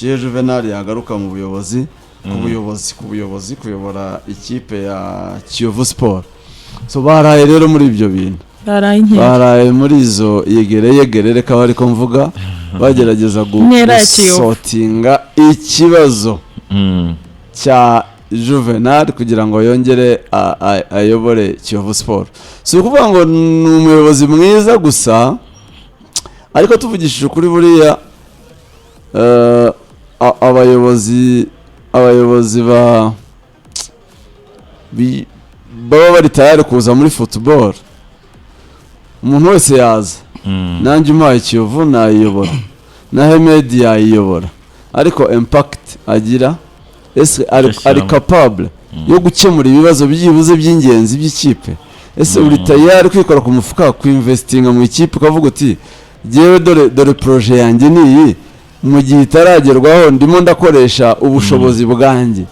Juvenal yagaruka mu buyobozi kuyobora ikipe ya Kiyovu Sport. So baraye rero muri ibyo bintu. Baraye muri izo yegere reka bariko mvuga bagerageza gusotinga ikibazo cya Juvenal kugira ngo yongere ayobore Kiyovu Sport. So kuvuga ngo ni umuyobozi mwiza gusa ariko tuvugishije kuri buriya abayobozi baba bari tayari kuza muri football. Umuntu wese yaza nanjye umpaye Kiyovu nayiyobora na Hemed yayiyobora ariko impact agira ese ari capable yo gukemura ibibazo byibuze by'ingenzi by'ikipe. Ese uri tayari kwikora ku mufuka ku investinga mu ikipe ukavuga uti jewe dore projet yanjye niyi mu gihe itaragerwaho ndimo ndakoresha ubushobozi bwanjye.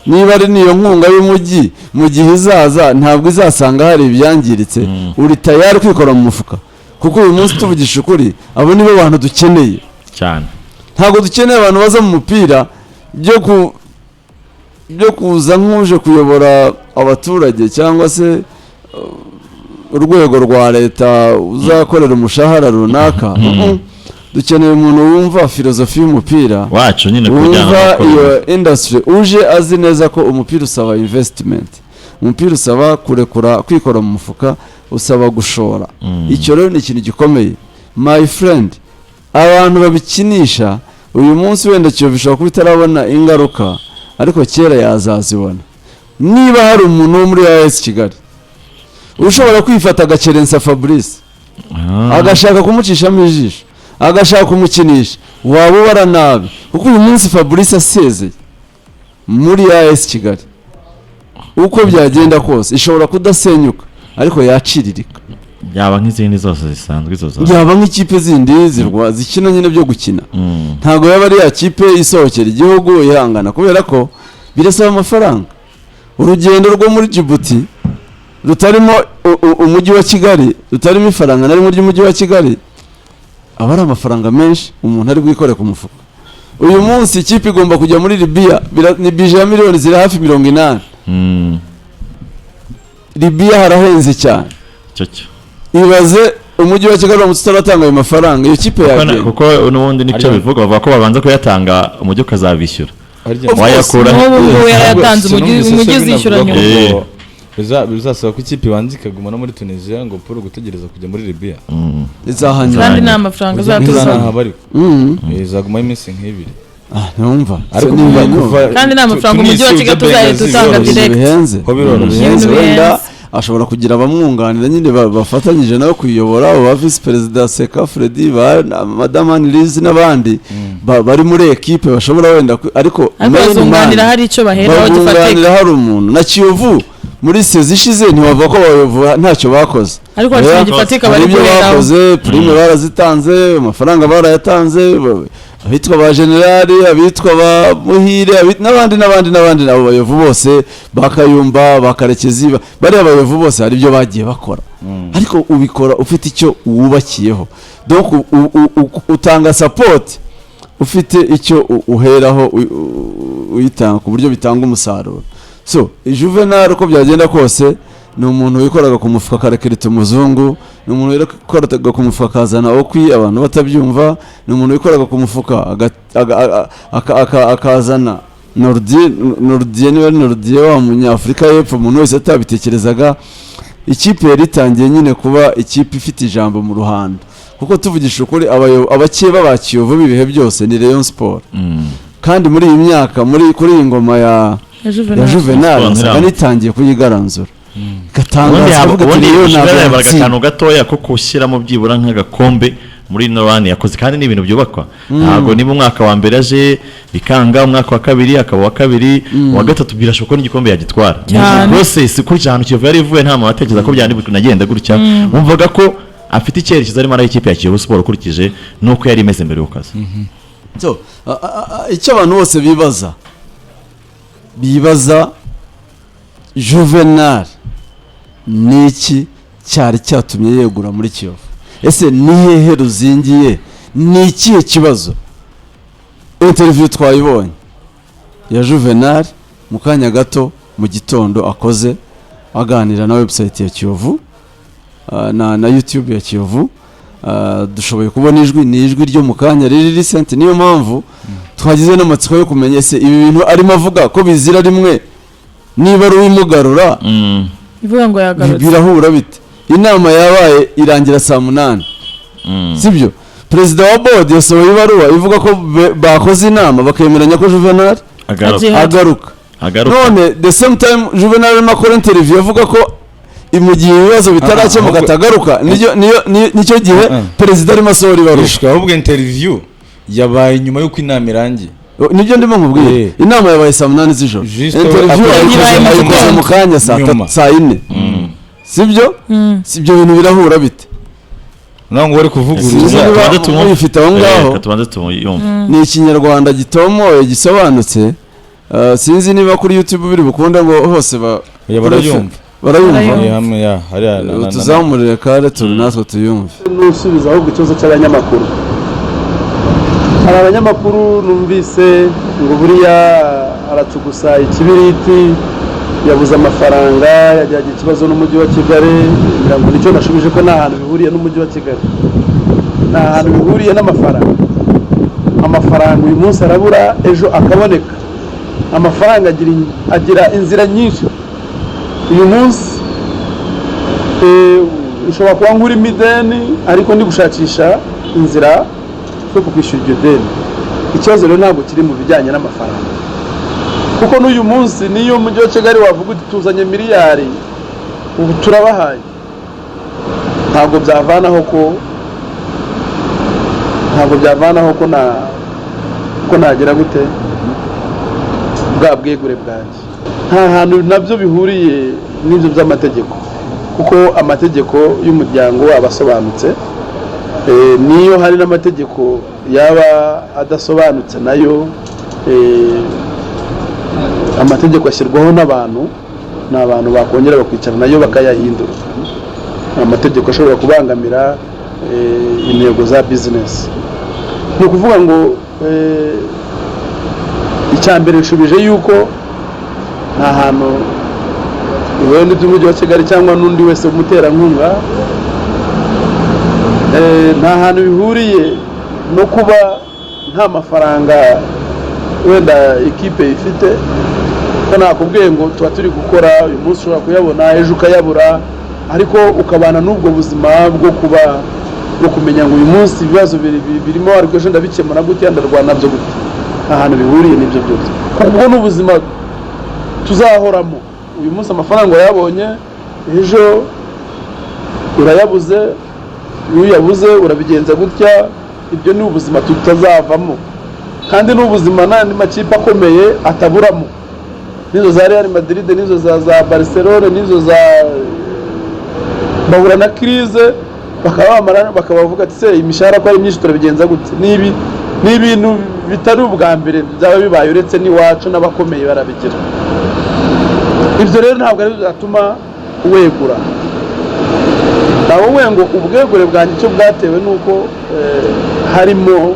Niba ari niyo nkunga y'umujyi mu gihe izaza ntabwo izasanga hari ibyangiritse uri tayari kwikora mu mufuka kuko uyu munsi tuvugisha ukuri abo nibo bantu dukeneye cyane. Ntabwo dukeneye abantu baza mu mupira byo kuza nk'uje kuyobora abaturage cyangwa se urwego rwa leta uzakorera umushahara runaka. Dukeneye umuntu wumva filozofi y'umupira wacu nyine kujyana iyo industry uje azi neza ko umupira usaba investment, umupira usaba kurekura kwikora mu mufuka, usaba gushora. Icyo rero ni ikintu gikomeye my friend. Abantu babikinisha uyu munsi wenda Kiyovu kuba itarabona ingaruka ariko kera yazazibona. Niba hari umuntu wo muri AS Kigali ushobora kwifata agakerensa Fabrice agashaka kumucishamo ijisho agashaka kumukinisha waba ubara nabi kuko uyu munsi Fabrice asezeye muri AS Kigali uko byagenda kose ishobora kudasenyuka ariko yaciririka yaba nk'izindi zose zisanzwe izo yaba nk'ikipe zindi zikina nyine byo gukina. Ntago yaba ari ya kipe isohokera igihugu ihangana kubera ko birasaba amafaranga. Urugendo rwo muri Djibouti rutarimo umujyi wa Kigali rutarimo ifaranga nari muri umujyi wa Kigali aba ari amafaranga menshi umuntu ari bwikore ku mufuka. Uyu munsi ikipe igomba kujya muri Libya ni bije ya miliyoni ziri hafi 80. Libya harahenze cyane. Ibaze umujyi wa Kigali mu tutaratanga ayo mafaranga iyo kipe yagiye kuko n'ubundi nicyo bivuga bavuga ko babanza kuyatanga umujyi ukazabishyura wayakura ubu yaratanze umujyi uzishyuranye bizasaba ko ikipe ibanza ikaguma no muri Tunisia ngo poro gutegereza kujya muri Libya izahanyura kandi nta mafaranga azatuza izaguma iminsi nk'ibiri. Numva kandi nta mafaranga umujyi wa Kigali tuzahita utanga direct bihenze wenda ashobora kugira abamwunganira nyine bafatanyije nawe kuyobora aba vice president Seka Freddy Madame Annelise n'abandi bari muri equipe bashobora wenda ariko bazunganira hari icyo baheraho gifatika hari umuntu na Kiyovu muri sezi ishize ntibavuga ko bayovu ntacyo bakoze ariko hari gifatika bari bakoze prime barazitanze amafaranga barayatanze abitwa ba generali abitwa ba muhire n'abandi nabo bayovu bose bakayumba bakarekezi bari abayovu bose hari ibyo bagiye bakora ariko ubikora ufite icyo wubakiyeho donc utanga support ufite icyo uheraho uyitanga ku buryo bitanga umusaruro. So Juvenal uko byagenda kose ni umuntu wikoraga ku mufuka karekirita umuzungu, ni umuntu wikoraga ku mufuka kazana okwi abantu batabyumva, ni umuntu wikoraga ku mufuka akazana Nordie wa munyafrika y'epfo umuntu wese atabitekerezaga. Ikipe yari itangiye nyine kuba ikipe ifite ijambo mu ruhando kuko tuvugisha ukuri abakeba ba Kiyovu bibihe byose ni Rayon Sport. Kandi muri iyi myaka kuri iyi ngoma ya Juvenal nitangiye kuyigaranzura gatangaza akantu gatoya ko kushyiramo byibura nk'agakombe muri Norani yakoze kandi ni ibintu byubakwa. Ntago niba umwaka wa mbere aje bikanga umwaka wa kabiri akaba wa kabiri wa gatatu birashoboka n'igikombe yagitwara. Process kuri cyane Kiyovu yari ivuye nta mabatekereza ko byandi nagenda gutya umvaga ko afite icyerekezo arimo ari ikipe ya Kiyovu Sport ukurikije nuko yari imeze mbere y'ukaza. So icyo abantu bose bibaza Juvenal niki cyari cyatumye yegura muri Kiyovu. Ese ni hehe ruzingiye? Ni ikihe kibazo? interview twayibonye ya Juvenal mu kanya gato mu gitondo akoze aganira na website ya Kiyovu na YouTube ya Kiyovu. Dushoboye kubona ni ijwi ryo mu kanya riri recent, niyo mpamvu twagize n'amatsiko yo kumenya se ibi bintu arimo avuga ko bizira rimwe niba ari uwimugarura ivuga ngo yagarutse birahura bite. Inama yabaye irangira saa 8 sibyo? Perezida wa board yasohoye ibaruwa ivuga ko bakoze inama bakemeranya ko Juvenal agaruka. None the same time Juvenal na kora interview avuga ko imugiye ibibazo bitarakemuka atagaruka, nicyo gihe perezida arimo asohora ibaruwa. Ahubwo interview yabaye nyuma y'uko inama irangiye. Nibyo ndimo nkubwiye, inama yabaye saa 8 z'ijoro, interview ayikoze mu kanya saa 4 sibyo? Sibyo bintu birahura bite? Nango wari kuvuguruza tuyifite aho ngaho. Ni ikinyarwanda gitomoye gisobanutse. Sinzi niba kuri YouTube biri bukunda ngo hose barayumva hamwe ya hari tuzamurire kare turi natwe tuyumve. Nusubiza ahubwo ikibazo cy'abanyamakuru. Hari abanyamakuru numvise ngo buriya aracugusa ikibiriti yabuze amafaranga yajyaga ikibazo n'umujyi wa Kigali, ngira ngo nicyo nashubije ko nta hantu bihuriye n'umujyi wa Kigali, nta hantu bihuriye n'amafaranga. Amafaranga uyu munsi arabura ejo akaboneka. Amafaranga agira inzira nyinshi. Uyu munsi ushobora kuba ngura imideni ariko ndi gushakisha inzira yo kwishyura iryo deni. Ikibazo rero ntabwo kiri mu bijyanye n'amafaranga, kuko n'uyu munsi niyo umujyi wa Kigali wavuga uti tuzanye miliyari ubu turabahaye, ntabwo byavanaho ko nagira gute bwa bwegure bwanjye. Nta hantu nabyo bihuriye n'ibyo by'amategeko, kuko amategeko y'umuryango aba asobanutse. Niyo hari n'amategeko yaba adasobanutse nayo, amategeko ashyirwaho n'abantu bakongera bakwicara nayo bakayahindura. Amategeko ashobora kubangamira intego za business. Ni ukuvuga ngo icyambere nshubije yuko nta hantu ubundi by'umujyi wa Kigali cyangwa n'undi wese umuterankunga, nta hantu bihuriye no kuba nta mafaranga wenda ikipe ifite. Ko nakubwiye ngo tuba turi gukora uyu munsi ushobora kuyabona ejo ukayabura, ariko ukabana n'ubwo buzima bwo kumenya ngo uyu munsi ibibazo birimo ariko ejo ndabikemura gutya ndarwana nabyo gute. Nta hantu bihuriye n'ibyo byose, kuko n'ubuzima tuzahoramo. Uyu munsi amafaranga yabonye ejo urayabuze, iyo yabuze urabigenza gutya. Ibyo ni ubuzima tutazavamo, kandi n'ubuzima n'andi makipe akomeye ataburamo. Nizo za Real Madrid, nizo za Barcelona, nizo za bahura na crise bakabavuga ati se imishahara ko ari myinshi turabigenza gute. Ni ibintu bitari ubwa mbere byaba bibaye, uretse n'iwacu n'abakomeye barabigira. Ibyo rero ntabwo ari bizatuma wegura. Nawe ngo ubwegure bwanjye cyo bwatewe nuko harimo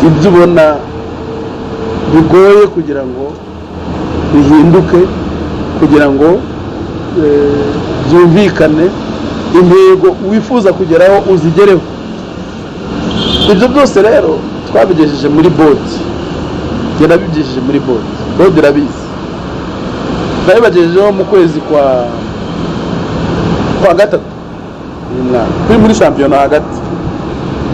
ibyo ubona bigoye kugira ngo bihinduke, kugira ngo byumvikane, intego wifuza kugeraho uzigereho. Ibyo byose rero twabigejeje muri board, nabigejeje muri board irabizi. Nabibagejejeho mu kwezi kwa gatatu kuri muri shampiyona hagati.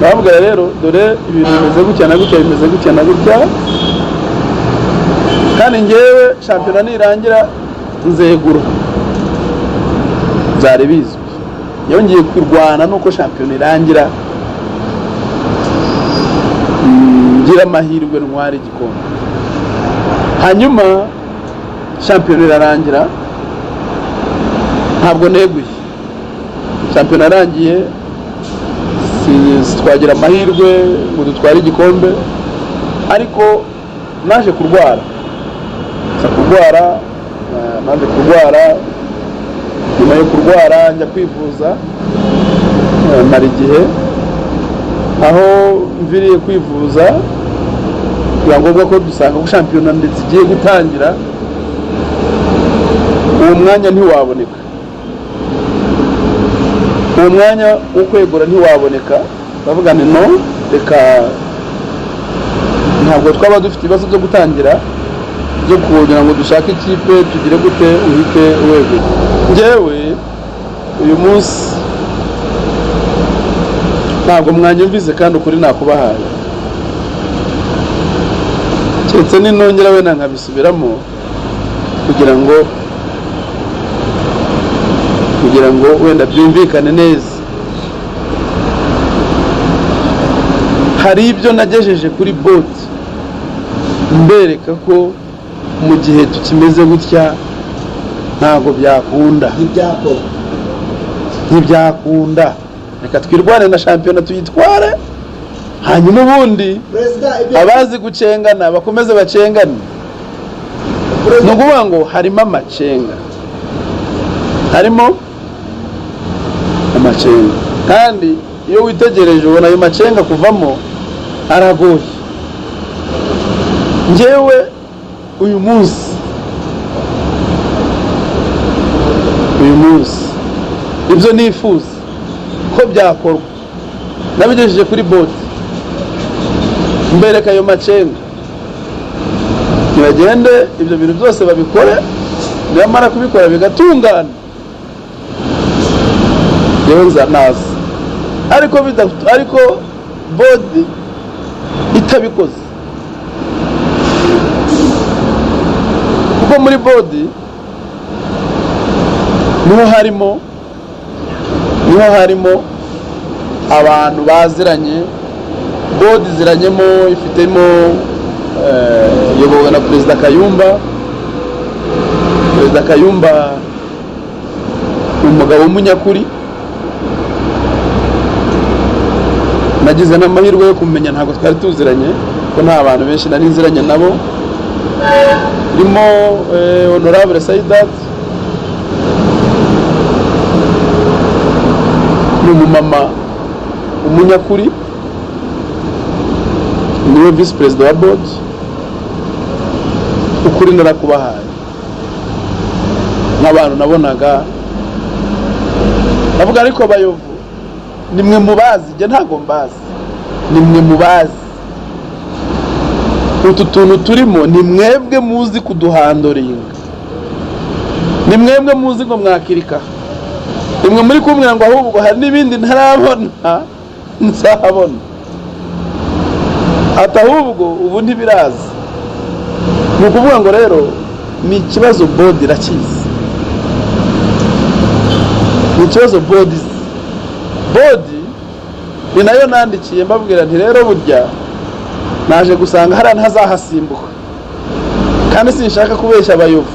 Bavuga rero dore ibintu bimeze gutya na gutya, bimeze gutya na gutya, kandi ngewe shampiyona nirangira nzegura. Byari bizwi, yongeye kurwana nuko shampiyona irangira ngira amahirwe ntwara igikombe. Hanyuma shampiyona irarangira ntabwo neguye. Shampiyona yarangiye twagira amahirwe ngo dutware igikombe, ariko naje kurwara. Nyuma yo kurwara njya kwivuza mara igihe, aho mviriye kwivuza biba ngombwa ko dusanga ko shampiyona ndetse igiye gutangira, uwo mwanya ntiwaboneka, uwo mwanya wo kwegura ntiwaboneka. bavuga ni no, reka ntabwo twaba dufite ibibazo byo gutangira byo kugira ngo dushake ikipe tugire gute uhite wegura. Njyewe uyu munsi ntabwo mwanyumvise kandi ukuri nakubahaye, keretse ninongera wenda nkabisubiramo kugira ngo wenda byumvikane neza. Hari ibyo nagejeje kuri boti mbereka ko mu gihe tukimeze gutya ntabwo byakunda, ntibyakunda. Reka twirwane na shampiyona tuyitware, hanyuma ubundi abazi gucengana bakomeze bacengane. Ni ukuvuga ngo harimo amacenga, kandi iyo witegereje ubona ayo macenga kuvamo aragoye. Njyewe uyu munsi ibyo nifuza ko byakorwa nabigejeje kuri boti, mbereka ayo macenga, ntibagende ibyo bintu byose babikore, nyamara kubikora bigatungana yewe nzanaza. Ariko bodi itabikoze, kuko muri bodi niho harimo abantu baziranye. Bodi ziranyemo, ifitemo iyobowe na Perezida Kayumba, umugabo w'umunyakuri. Nagize n'amahirwe yo kumenya, ntabwo twari tuziranye ko nta bantu benshi nari nziranye nabo. Irimo Honorable Saidat, ni umumama umunyakuri, niwe Vice President wa board. Ukuri narakubahaye nk'abantu nabonaga bavuga, ariko abayovu nimwe mubazi, njye ntago mbazi, nimwe mubazi. Utu tuntu turimo ni mwebwe muzi kuduhandoringa, ni mwebwe muzi ngo mwakirika, nimwe muri kumwe ngo ahubwo hari n'ibindi ntarabona nzabona, ati ahubwo ubu ntibiraza. Ni ukuvuga ngo rero ni ikibazo bodi irakizi, ni ikibazo bodi ni nayo nandikiye mbabwira nti rero burya naje gusanga hari ntazahasimbuka, kandi sinshaka kubeshya abayovu,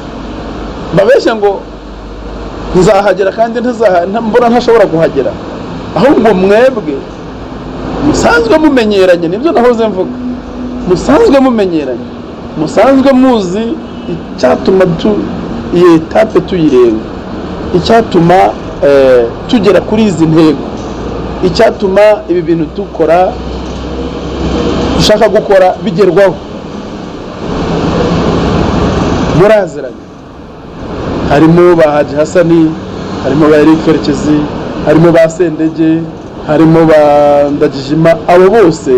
babeshya ngo nzahagera kandi mbona ntashobora kuhagera. Ahubwo mwebwe musanzwe mumenyeranye, nibyo nahoze mvuga, musanzwe mumenyeranye, musanzwe muzi icyatuma iyi etape tuyirenga, icyatuma tugera kuri izi ntego, icyatuma ibi bintu dukora dushaka gukora bigerwaho. Muraziranye, harimo ba Haji Hasani, harimo ba Eric Ferekezi, harimo ba Sendege, harimo ba Ndagijima. Abo bose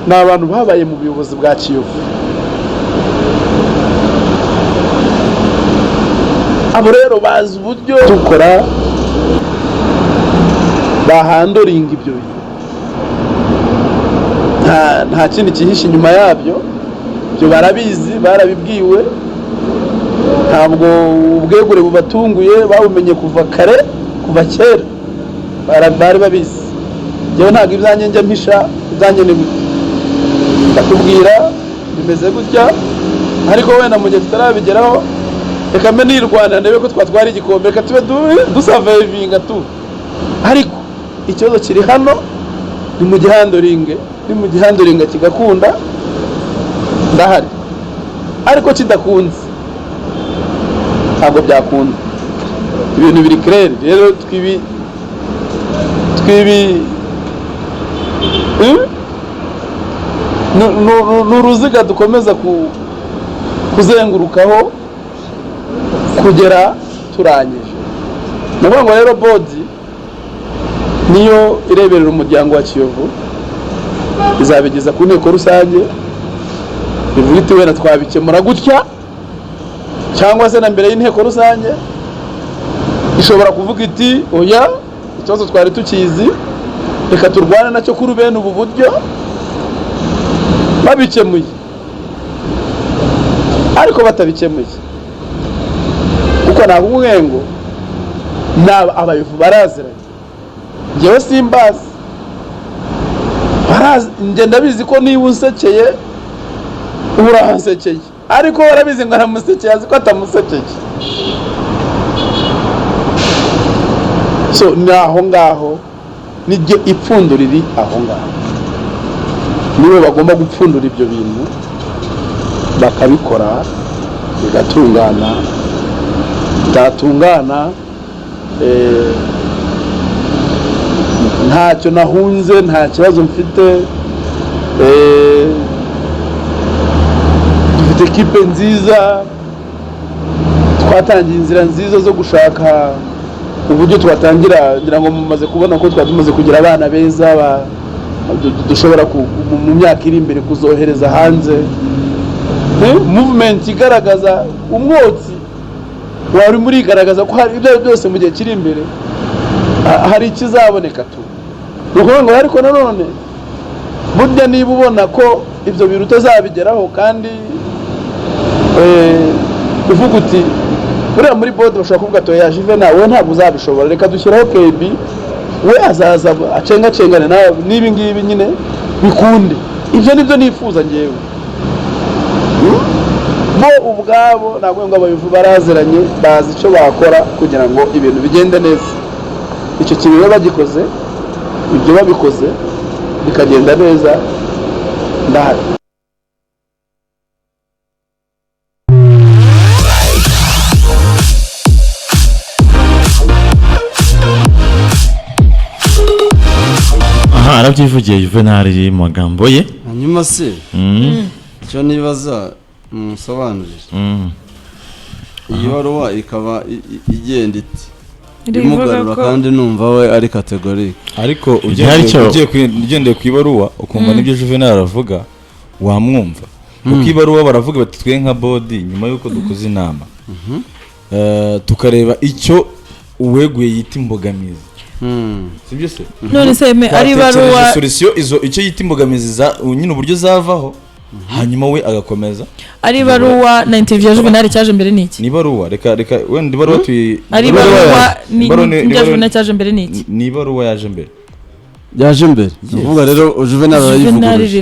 ni abantu babaye mu buyobozi bwa Kiyovu. Abo rero bazi uburyo dukora, bahandoringa ibyo bintu, nta kindi kihishe inyuma yabyo. Ibyo barabizi, barabibwiwe, ntabwo ubwegure bubatunguye, babumenye kuva kare, kuva kera bari babizi. Njyewe ntabwo ibyanjye njya mpisha, ibyanjye ni gutya, ndakubwira bimeze gutya, ariko wenda mu gihe tutarabigeraho reka mbe nirwana ndebe ko twatwara igikombe, reka tube dusavayivinga tu. Ariko ikibazo kiri hano, ni mu gihandoringa kigakunda, ndahari. Ariko kidakunze ntabwo byakunda, ibintu biri clair. Rero ni uruziga dukomeza kuzengurukaho kugera turangije. Ni ukuvuga ngo rero bodi niyo ireberera umuryango wa Kiyovu, izabigeza ku nteko rusange, bivuga iti wenda twabikemura gutya, cyangwa se na mbere y'inteko rusange ishobora kuvuga iti oya, ikibazo twari tukizi, reka turwane nacyo kuri bene ubu buryo, babikemuye. Ariko batabikemuye kuko nakubwiye ngo abayovu baraziranye, njyewe simbazi, njye ndabizi ko niba unsekeye urahansekeye, ariko warabizi ngo aramusekeye azi ko atamusekeye. So ni aho ngaho, niryo ipfundo riri aho ngaho, niwe bagomba gupfundura ibyo bintu bakabikora bigatungana. Bitatungana ntacyo nahunze, nta kibazo mfite. Dufite ekipe nziza, twatangiye inzira nziza zo gushaka uburyo twatangira, ngira ngo mumaze kubona ko twatumaze kugira abana beza dushobora mu myaka iri imbere kuzohereza hanze. Movement igaragaza umwotsi wari muri igaragaza ko hari ibyo byose mu gihe kiri imbere hari ikizaboneka tu. Nukuvuga ngo ariko nanone burya niba ubona ko ibyo bintu utazabigeraho kandi uvuga uti buriya muri board bashobora kuvuga ati ya Juvenal we ntabwo uzabishobora, reka dushyiraho KB we azaza acengacengane nawe n'ibi ngibi nyine bikunde. Ibyo nibyo nifuza ngewe. Bo ubwabo ntabwo ngo abayovu baraziranye, bazi icyo bakora kugira ngo ibintu bigende neza. Icyo kintu bagikoze, ibyo babikoze bikagenda neza, ndahari. Arabyivugiye Juvenal mu magambo ye. Hanyuma se icyo nibaza musobanurire, iyi baruwa ikaba igenda iti imugarura kandi numva we ari kategori, ariko ugendeye ku ibaruwa ukumva nibyo Juvenal aravuga wamwumva. Kuko ibaruwa baravuga bati twe nka body nyuma yuko dukoze inama tukareba icyo uweguye yita imbogamizi. Sibyo se? None se ari baruwa solution icyo yita imbogamizi nyine uburyo zavaho, hanyuma we agakomeza. Ari baruwa na interview ya Juvenal cyaje mbere niki? Ni baruwa reka wenda baruwa ari baruwa ni Juvenal cyaje mbere niki? Ni baruwa yaje mbere. Yaje mbere. Uvuga rero Juvenal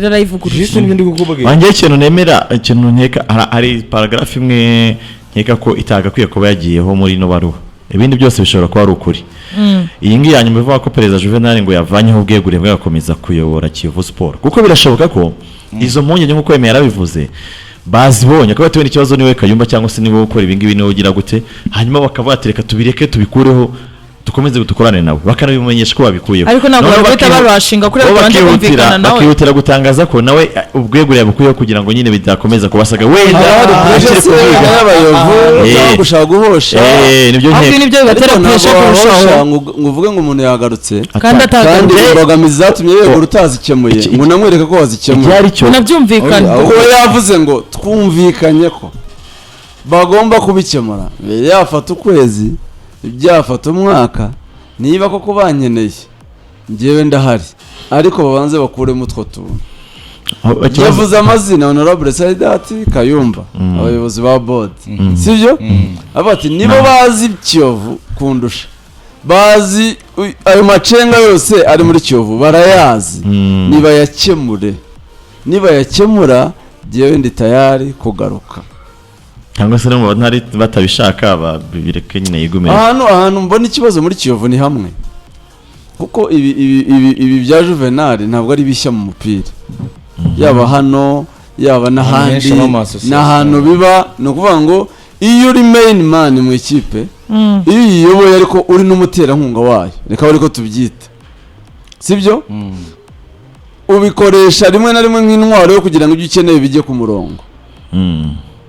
arayivuguruje. Juste n'ibindi kukubaga. Wangiye ikintu nemera, ikintu nkeka hari paragraph imwe nkeka ko itagakwiye kuba yagiyeho muri no baruwa. Ibindi byose bishobora kuba ari ukuri. Iyi ngiyi yanyuma ivuga ko Perezida Juvenal ngo yavanyeho ubwegure bwo gakomeza kuyobora Kiyovu Sport. Kuko birashoboka ko izo mpungenge nk'uko Yemeye yarabivuze bazibonye ko batuwe n'ikibazo niwe Kayumba cyangwa se niwe ukora ibingibi niwe ugira gute, hanyuma bakabatereka tubireke tubikureho dukomeze gutukorane nabo, bakanabimenyesha ko babikuyeho. Ariko ntabwo bahita barashinga kuri abandi kumvikana nawe, bakihutira gutangaza ko nawe ubwegure yabukuyeho kugira ngo nyine bidakomeza kubasaga wenda gushaka guhosha. Nibyo nkeka nibyo bibatera pressure kurushaho ngo uvuge ngo umuntu yagarutse kandi imbogamizi zatumye yego utazikemuye ngo namwereka ko wazikemuye. Nabyumvikana kuko yavuze ngo twumvikanye ko bagomba kubikemura, yafata ukwezi byafata umwaka, niba koko bankeneye njyewe ndahari, ariko babanze bakuremo utwo tuntu. Yavuze amazina Honorable Saidati Kayumba, abayobozi ba board, sibyo? Abati nibo bazi Kiyovu kundusha, bazi ayo macenga yose ari muri Kiyovu barayazi. Niba yakemura njyewe ndi tayari kugaruka. Cyangwa se no ntari batabishaka babireke nyine yigumira. Ahantu mbona ikibazo muri Kiyovu ni hamwe, kuko ibi bya Juvenal ntabwo ari bishya mu mupira, yaba hano yaba n'ahandi n'ahantu biba. No kuvuga ngo iyo uri main man mu ikipe, iyo uyoboye ariko uri n'umuterankunga wayo, reka ariko tubyita, sibyo? ubikoresha rimwe na rimwe nk'intwaro yo kugira ngo ibyo ukeneye bijye ku murongo.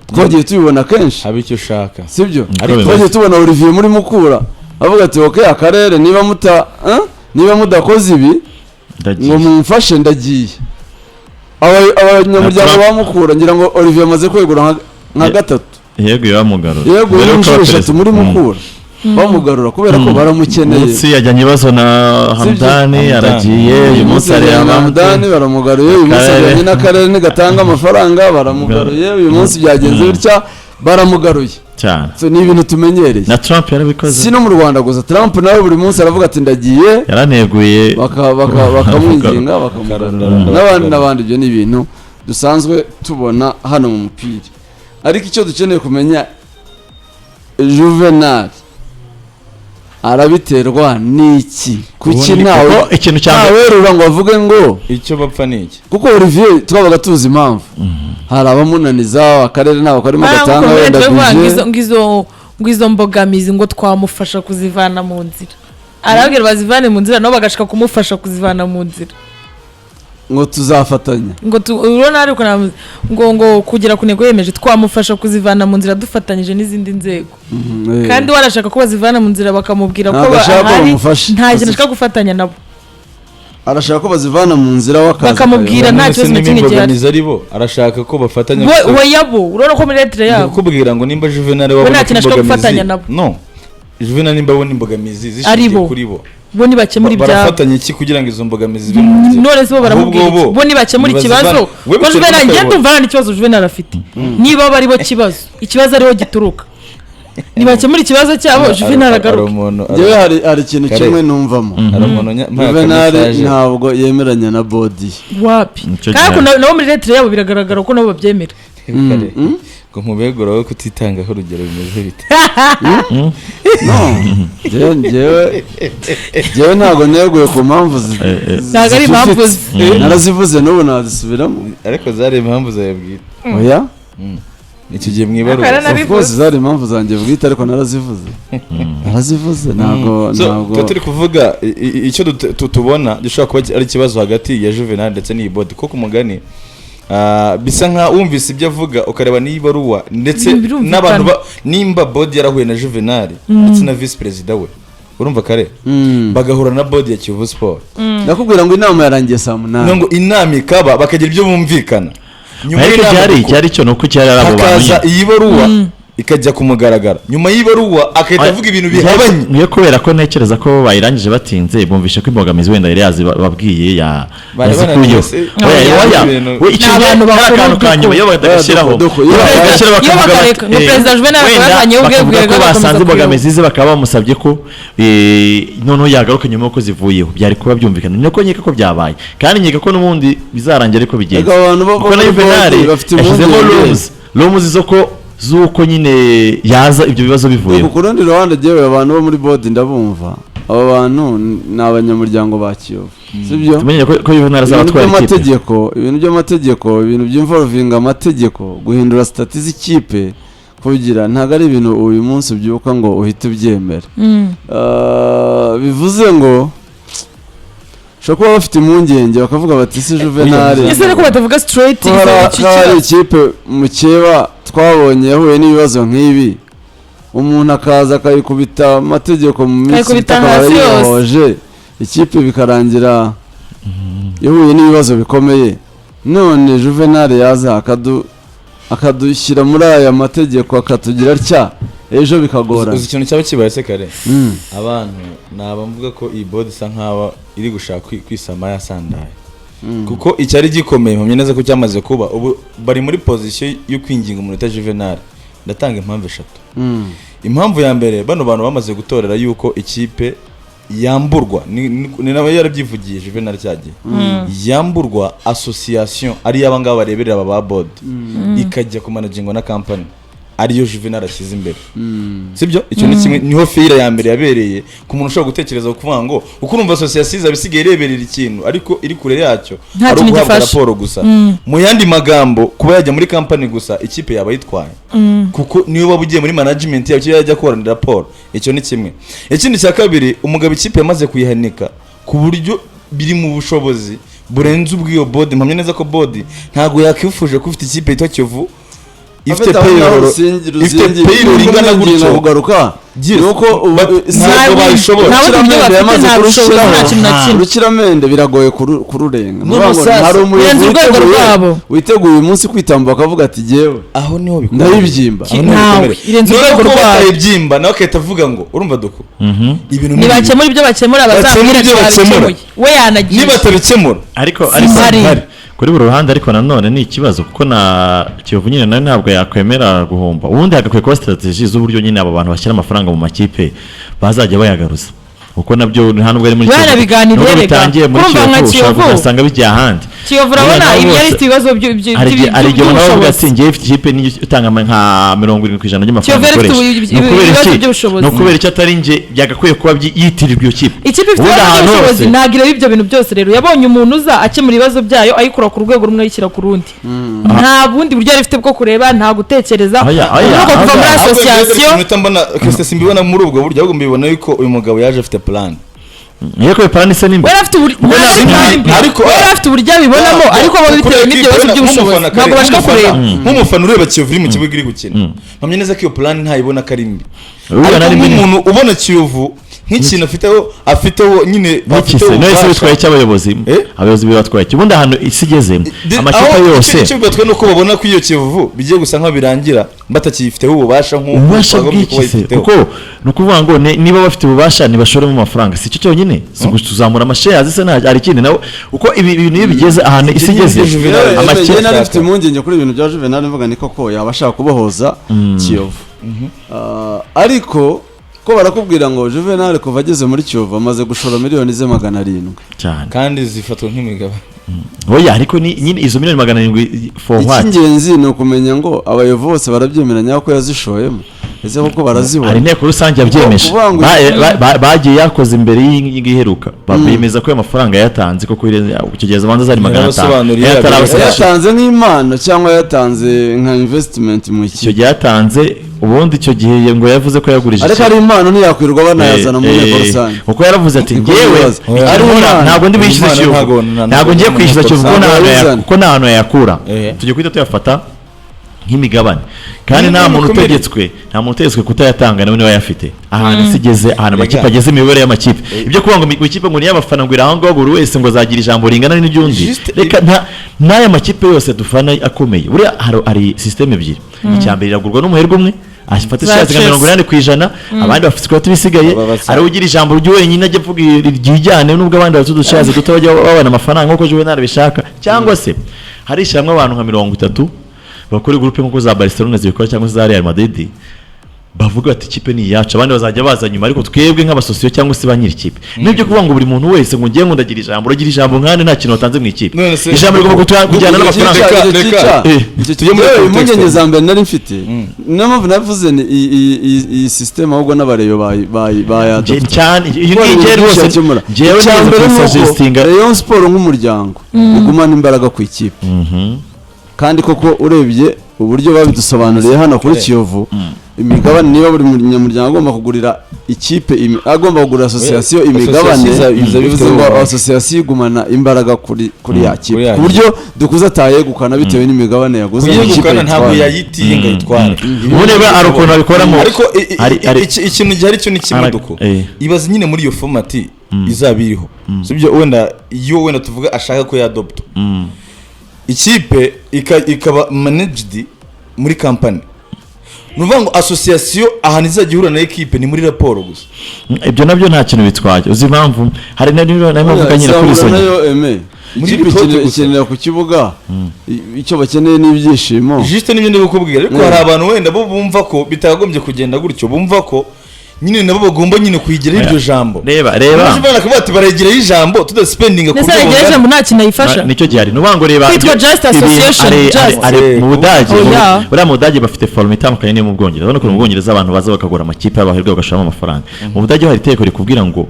Twagiye tubibona kenshi haba icyo ushaka sibyo, twagiye tubona Olivier muri Mukura avuga ati okay akarere niba mudakoze ibi ngo mumfashe ndagiye. Abanyamuryango bamukura ngira ngo Olivier amaze kwegura nka gatatu yego yamugarura yego inshuro 3 muri Mukura bamugarura kubera ko baramukeneye. Munsi yajyanye ibibazo na Hamdani aragiye uyu munsi ari Hamdani baramugaruye uyu munsi yajyanye n'akarere nigatanga amafaranga baramugaruye uyu munsi byagenze bitya baramugaruye cyane. So ni ibintu tumenyereye na Trump yarabikoze si no mu Rwanda gusa. Trump nawe buri munsi aravuga ati ndagiye yaraneguye bakamwinginga bakamugarura n'abandi. Ibyo ni ibintu dusanzwe tubona hano mu mupira, ariko icyo dukeneye kumenya Juvenal arabiterwa n'iki? Kuki nawe ikintu cyawerura ngo bavuge ngo icyo bapfa n'iki? Kuko Olivier twabaga tuzi impamvu hari abamunaniza akarere nabo karimo gatanga wenda ngizo mbogamizi ngo twamufasha kuzivana mu nzira. Arabwira bazivane mu nzira nabo bagashaka kumufasha kuzivana mu nzira ngo tuzafatanya ngo urona ariko ngo kugira kunego yemeje twamufasha kuzivana mu nzira dufatanyije n'izindi nzego. Kandi warashaka ko bazivana mu nzira bakamubwira ko nta kintu ashaka gufatanya nabo. Arashaka ko bazivana mu nzira bakamubwira nta kibazo na kimwe gihari. Aribo arashaka ko bafatanya we yabo urona ko muri lettre yabo kubwira ngo nimba Juvenal wabona gufatanya nabo. No, Juvenal nimba abona imbogamizi zishingiye kuri bo bo ni bakemura ibyabo barafatanya iki kugira ngo izo mbogamizi zibe mu nzira. None se bo baramubwira bo ni bakemura ikibazo ko Juvenal ngende umvana ikibazo Juvenal afite niba bari bo ikibazo ariho gituruka nibakemura ikibazo cyabo Juvenal agaruka. Yewe hari ikintu kimwe numvamo Juvenal ntabwo yemeranya na body wapi kandi nabo muri lettre yabo biragaragara ko nabo babyemera. Ngo mubegura we kutitangaho urugero bimeze bite? Jewe ntabwo neguye ku mpamvu ntabwo ari impamvu narazivuze n'ubu nazisubiramo ariko zari impamvu zawe bwite. Oya icyo gihe mwibaruka of course zari impamvu zanjye bwite ariko narazivuze ntabwo turi kuvuga icyo tubona gishobora kuba ari ikibazo hagati ya Juvenal ndetse n'iyi body ko kumugani bisa nka wumvise ibyo avuga ukareba n'ibaruwa ndetse n'abantu nimba body yarahuye na Juvenal ndetse na vice president we urumva kare bagahura na body ya Kivu Sport ndakubwira ngo inama yarangiye saa 8 ngo inama ikaba bakagira ibyo bumvikana nyuma cyari cyo nuko cyari arabo bakaza iyi baruwa ikajya kumugaragara nyuma y'ibaruwa akahita avuga ibintu bihabanye niyo kubera ko ntekereza ko bayirangije batinze bumvishe ko imbogamizi wenda yari yazibabwiye yazikuyeho abantu bakanyuma iyo badashyiraho perezida Juvenal akabazanye ubwebwe ko basanze imbogamizi ze bakaba bamusabye ko noneho yagaruka nyuma yuko zivuyeho byari kuba byumvikana niko nkeka ko byabaye kandi nkeka ko n'ubundi bizarangira ariko bigenze kuko na Juvenal yashyizemo rumuzi zo ko zuko nyine yaza ibyo bibazo bivuye ku rundi ruhande jewe abantu bo muri body ndabumva aba bantu ni abanyamuryango ba Kiyovu sibyo tumenye ko Juvenal azatwara amategeko ibintu by'amategeko ibintu by'involving amategeko guhindura status ikipe kugira ntago ari ibintu uyu munsi byuka ngo uhite ubyemera bivuze ngo shoko bafite impungenge bakavuga bati si Juvenal ese ko batavuga straight ikipe mukeba twabonye yahuye n'ibibazo nk'ibi umuntu akaza akayikubita amategeko mu minsi itakabaye ikipe bikarangira yahuye n'ibibazo bikomeye none Juvenal yaza akadushyira muri aya mategeko akatugira atya ejo bikagora uzi ikintu cyaba kibaye se kare abantu nabamvuga ko iyi body isa nkaho iri gushaka kwisama yasandaye kuko icyari gikomeye mpamye neza ko cyamaze kuba ubu bari muri position yo kwinginga umuntu ta Juvenal ndatanga impamvu 3 impamvu ya mbere bano bantu bamaze gutorera yuko ikipe yamburwa ni nawe yarabyivugiye Juvenal cyagiye yamburwa association ari yabangaba bareberera aba body ikajya ku managingwa na company ariyo Juvenal ashyize imbere sibyo icyo ni kimwe niho feira ya mbere yabereye ku muntu ushobora gutekereza kuvuga ngo uko urumva association zabisigaye ireberera ikintu ariko iri kure yacyo ari guhabwa raporo gusa mu yandi magambo kuba yajya muri company gusa ikipe yaba yitwaye kuko niyo wabugiye muri management yacyo yajya korana raporo icyo ni kimwe ikindi cya kabiri umugabo ikipe yamaze kuyihanika ku buryo biri mu bushobozi burenze ubw'iyo bodi. Mpamye neza ko bodi ntabwo yakifuje ko ufite ikipe yitwa Kiyovu ifite payroll ingana gutyo kugaruka nuko ntabwo babishobora. urukiramende biragoye kururenga. hari umuyobozi witeguye uyu munsi kwitamba akavuga ati jewe aho niho bikora ndayibyimba irenze urwego rwabo ibyimba nawe akahita avuga ngo urumva duko ibintu ntibakemura ibyo bakemura bazamwire twakemuye we yanagiye niba tabikemura ariko kuri buri ruhande. Ariko nanone ni ikibazo kuko na Kiyovu nyine nawe ntabwo yakwemera guhomba. Ubundi hagakwiye kuba strategy z'uburyo nyine abo bantu bashyira amafaranga mu makipe bazajya bayagaruza kuko nabyo nta nubwo ari muri Kiyovu bitangiye muri Kiyovu ugasanga bijya ahandi. Kiyovu urabona ibi yari ibibazo by'ubushobozi ati ngiye ifite ikipe utanga nka 70% y'amafaranga akoresha. No kubera icyo atari nje byagakwiye kuba yitirirwa iyo kipe. Ikipe ifite ubushobozi nagire ibyo bintu byose rero yabonye umuntu uza akemura ibibazo byayo ayikura ku rwego rumwe ayishyira ku rundi. Nta bundi buryo yari ifite bwo kureba nta gutekereza nuko kuva muri association mbona kese simbibona muri ubwo buryo ahubwo mbibona yuko uyu mugabo yaje afite plan. Yeko plan ise nimba ariko afite uburyo abibonamo ariko abo bitewe n'ibyo bibazo by'ubushobozi ntabwo bashaka kureba. Nk'umufana ureba Kiyovu iri mu kibuga iri gukina mpamye neza ko iyo plan ntayibona karimbi. Umuntu ubona Kiyovu nk'ikintu afiteho nyine afiteho nese bitwaye cy'abayobozi abayobozi bibatwaye ubundi ahantu isigeze amakipe yose cyo bibatwaye nuko babona ko iyo Kiyovu bigiye gusa nka birangira batakifiteho ububasha nk'ububasha kuko nukuvuga ngo niba bafite ububasha nibashore mu mafaranga si cyo cyonyine tuzamura amashares se ari ikindi nawe uko ibi bintu bigeze ahantu isigeze amakipe narifite impungenge kuri ibintu bya Juvenal mvuga ni koko yabashaka kubohoza Kiyovu ariko ko barakubwira ngo Juvenal kuva ageze muri Kiyovu amaze gushora miliyoni ze 700 cyane kandi zifatwa nk'imigabane. Oya ariko nyine izo miliyoni 700 for what? Ikingenzi no kumenya ngo abayobozi bose barabyemeranya ko yazishoyemo ese koko barazibona. Ari nteko rusange yabyemeje bagiye yakoze imbere y'igiheruka babemeza ko amafaranga yatanze ko kugeza abanza zari 500 yatanze nk'impano cyangwa yatanze nka investment mu icyo yatanze. Ubundi icyo gihe ngo yavuze ko yagurije ariko ari impano ntiyakwirirwa banayazana mu nteko rusange kuko yaravuze ati ngewe ntabwo ndi bishyuza Kiyovu ntabwo ngiye kwishyuza Kiyovu kuko nta hantu yakura tujye kwita tuyafata nk'imigabane kandi nta muntu utegetswe kutayatanga nawe niba yafite ahantu isigeze ahantu amakipe ageze imiyoborere y'amakipe ibyo kuvuga ngo ikipe ngo niyabafana ngo irahangaho buri wese ngo azagira ijambo ringana n'iryundi reka n'aya makipe yose dufana akomeye buriya hari system ebyiri icyambere iragurwa n'umuherwe umwe afata shares nka 80% abandi bafite ko tubisigaye ari ugira ijambo ryo wenyine ajye vuga iryijyane nubwo abandi batudushaze duto bajya babana amafaranga nko Juvenal bishaka cyangwa se hari ishyamwe abantu nka 30 bakora groupe nko za Barcelona zibikora cyangwa za Real Madrid bavuga ati ikipe ni yacu abandi bazajya baza nyuma ariko twebwe nk'abasosiyo cyangwa se banyiri ikipe nibyo kuvuga ngo buri muntu wese ngo ngiye ndagira ijambo uragira ijambo nkane nta kintu watanze mu ikipe ijambo rigomba kujyana n'amafaranga tujye muri impungenge za mbere nari mfite niyo mpamvu navuze ni iyi system ahubwo n'abareyo bayadopta cyane iyo ngiye rwose ngewe neza suggestinga Rayon Sport nk'umuryango ugumana imbaraga ku ikipe kandi koko urebye uburyo babidusobanuriye hano kuri Kiyovu imigabane niba buri munyamuryango agomba kugurira ikipe agomba kugura association imigabane bivuze ngo association igumana imbaraga kuri ya kipe ku buryo dukuza atayegukana bitewe n'imigabane yaguze ikipe ntabwo yayitiye ngo yitware uboneba ari ukuntu abikoramo ariko ikintu gihari cyo ni kimuduko ibaze nyine muri iyo format izabiriho sibyo wenda tuvuga ashaka ko yadopta ikipe ikaba managed muri company nuvuga ngo association ahantu izajya ihura na equipe ni muri raporo gusa ibyo nabyo nta kintu bitwaje uzi impamvu hari n'abavuga nyine kuri izo ikipe ikenera ku kibuga icyo bakeneye n'ibyishimo juste n'ibyo ndi gukubwira ariko hari abantu wenda bo bumva ko bitagombye kugenda gutyo bumva ko nyine nabo bagomba nyine kuyigira iryo jambo reba nashobora kuba ati barayigira ijambo tudaspendinga ku rwego nese jambo nta kintu ayifasha nicyo gihari nubango reba kwitwa just association mu Budage buriya mu Budage bafite forme itandukanye niyo mu Bwongereza urabona ko mu Bwongereza abantu baza bakagura amakipe y'abaherwe bagashoramo amafaranga mu Budage hari iteko rikubwira ngo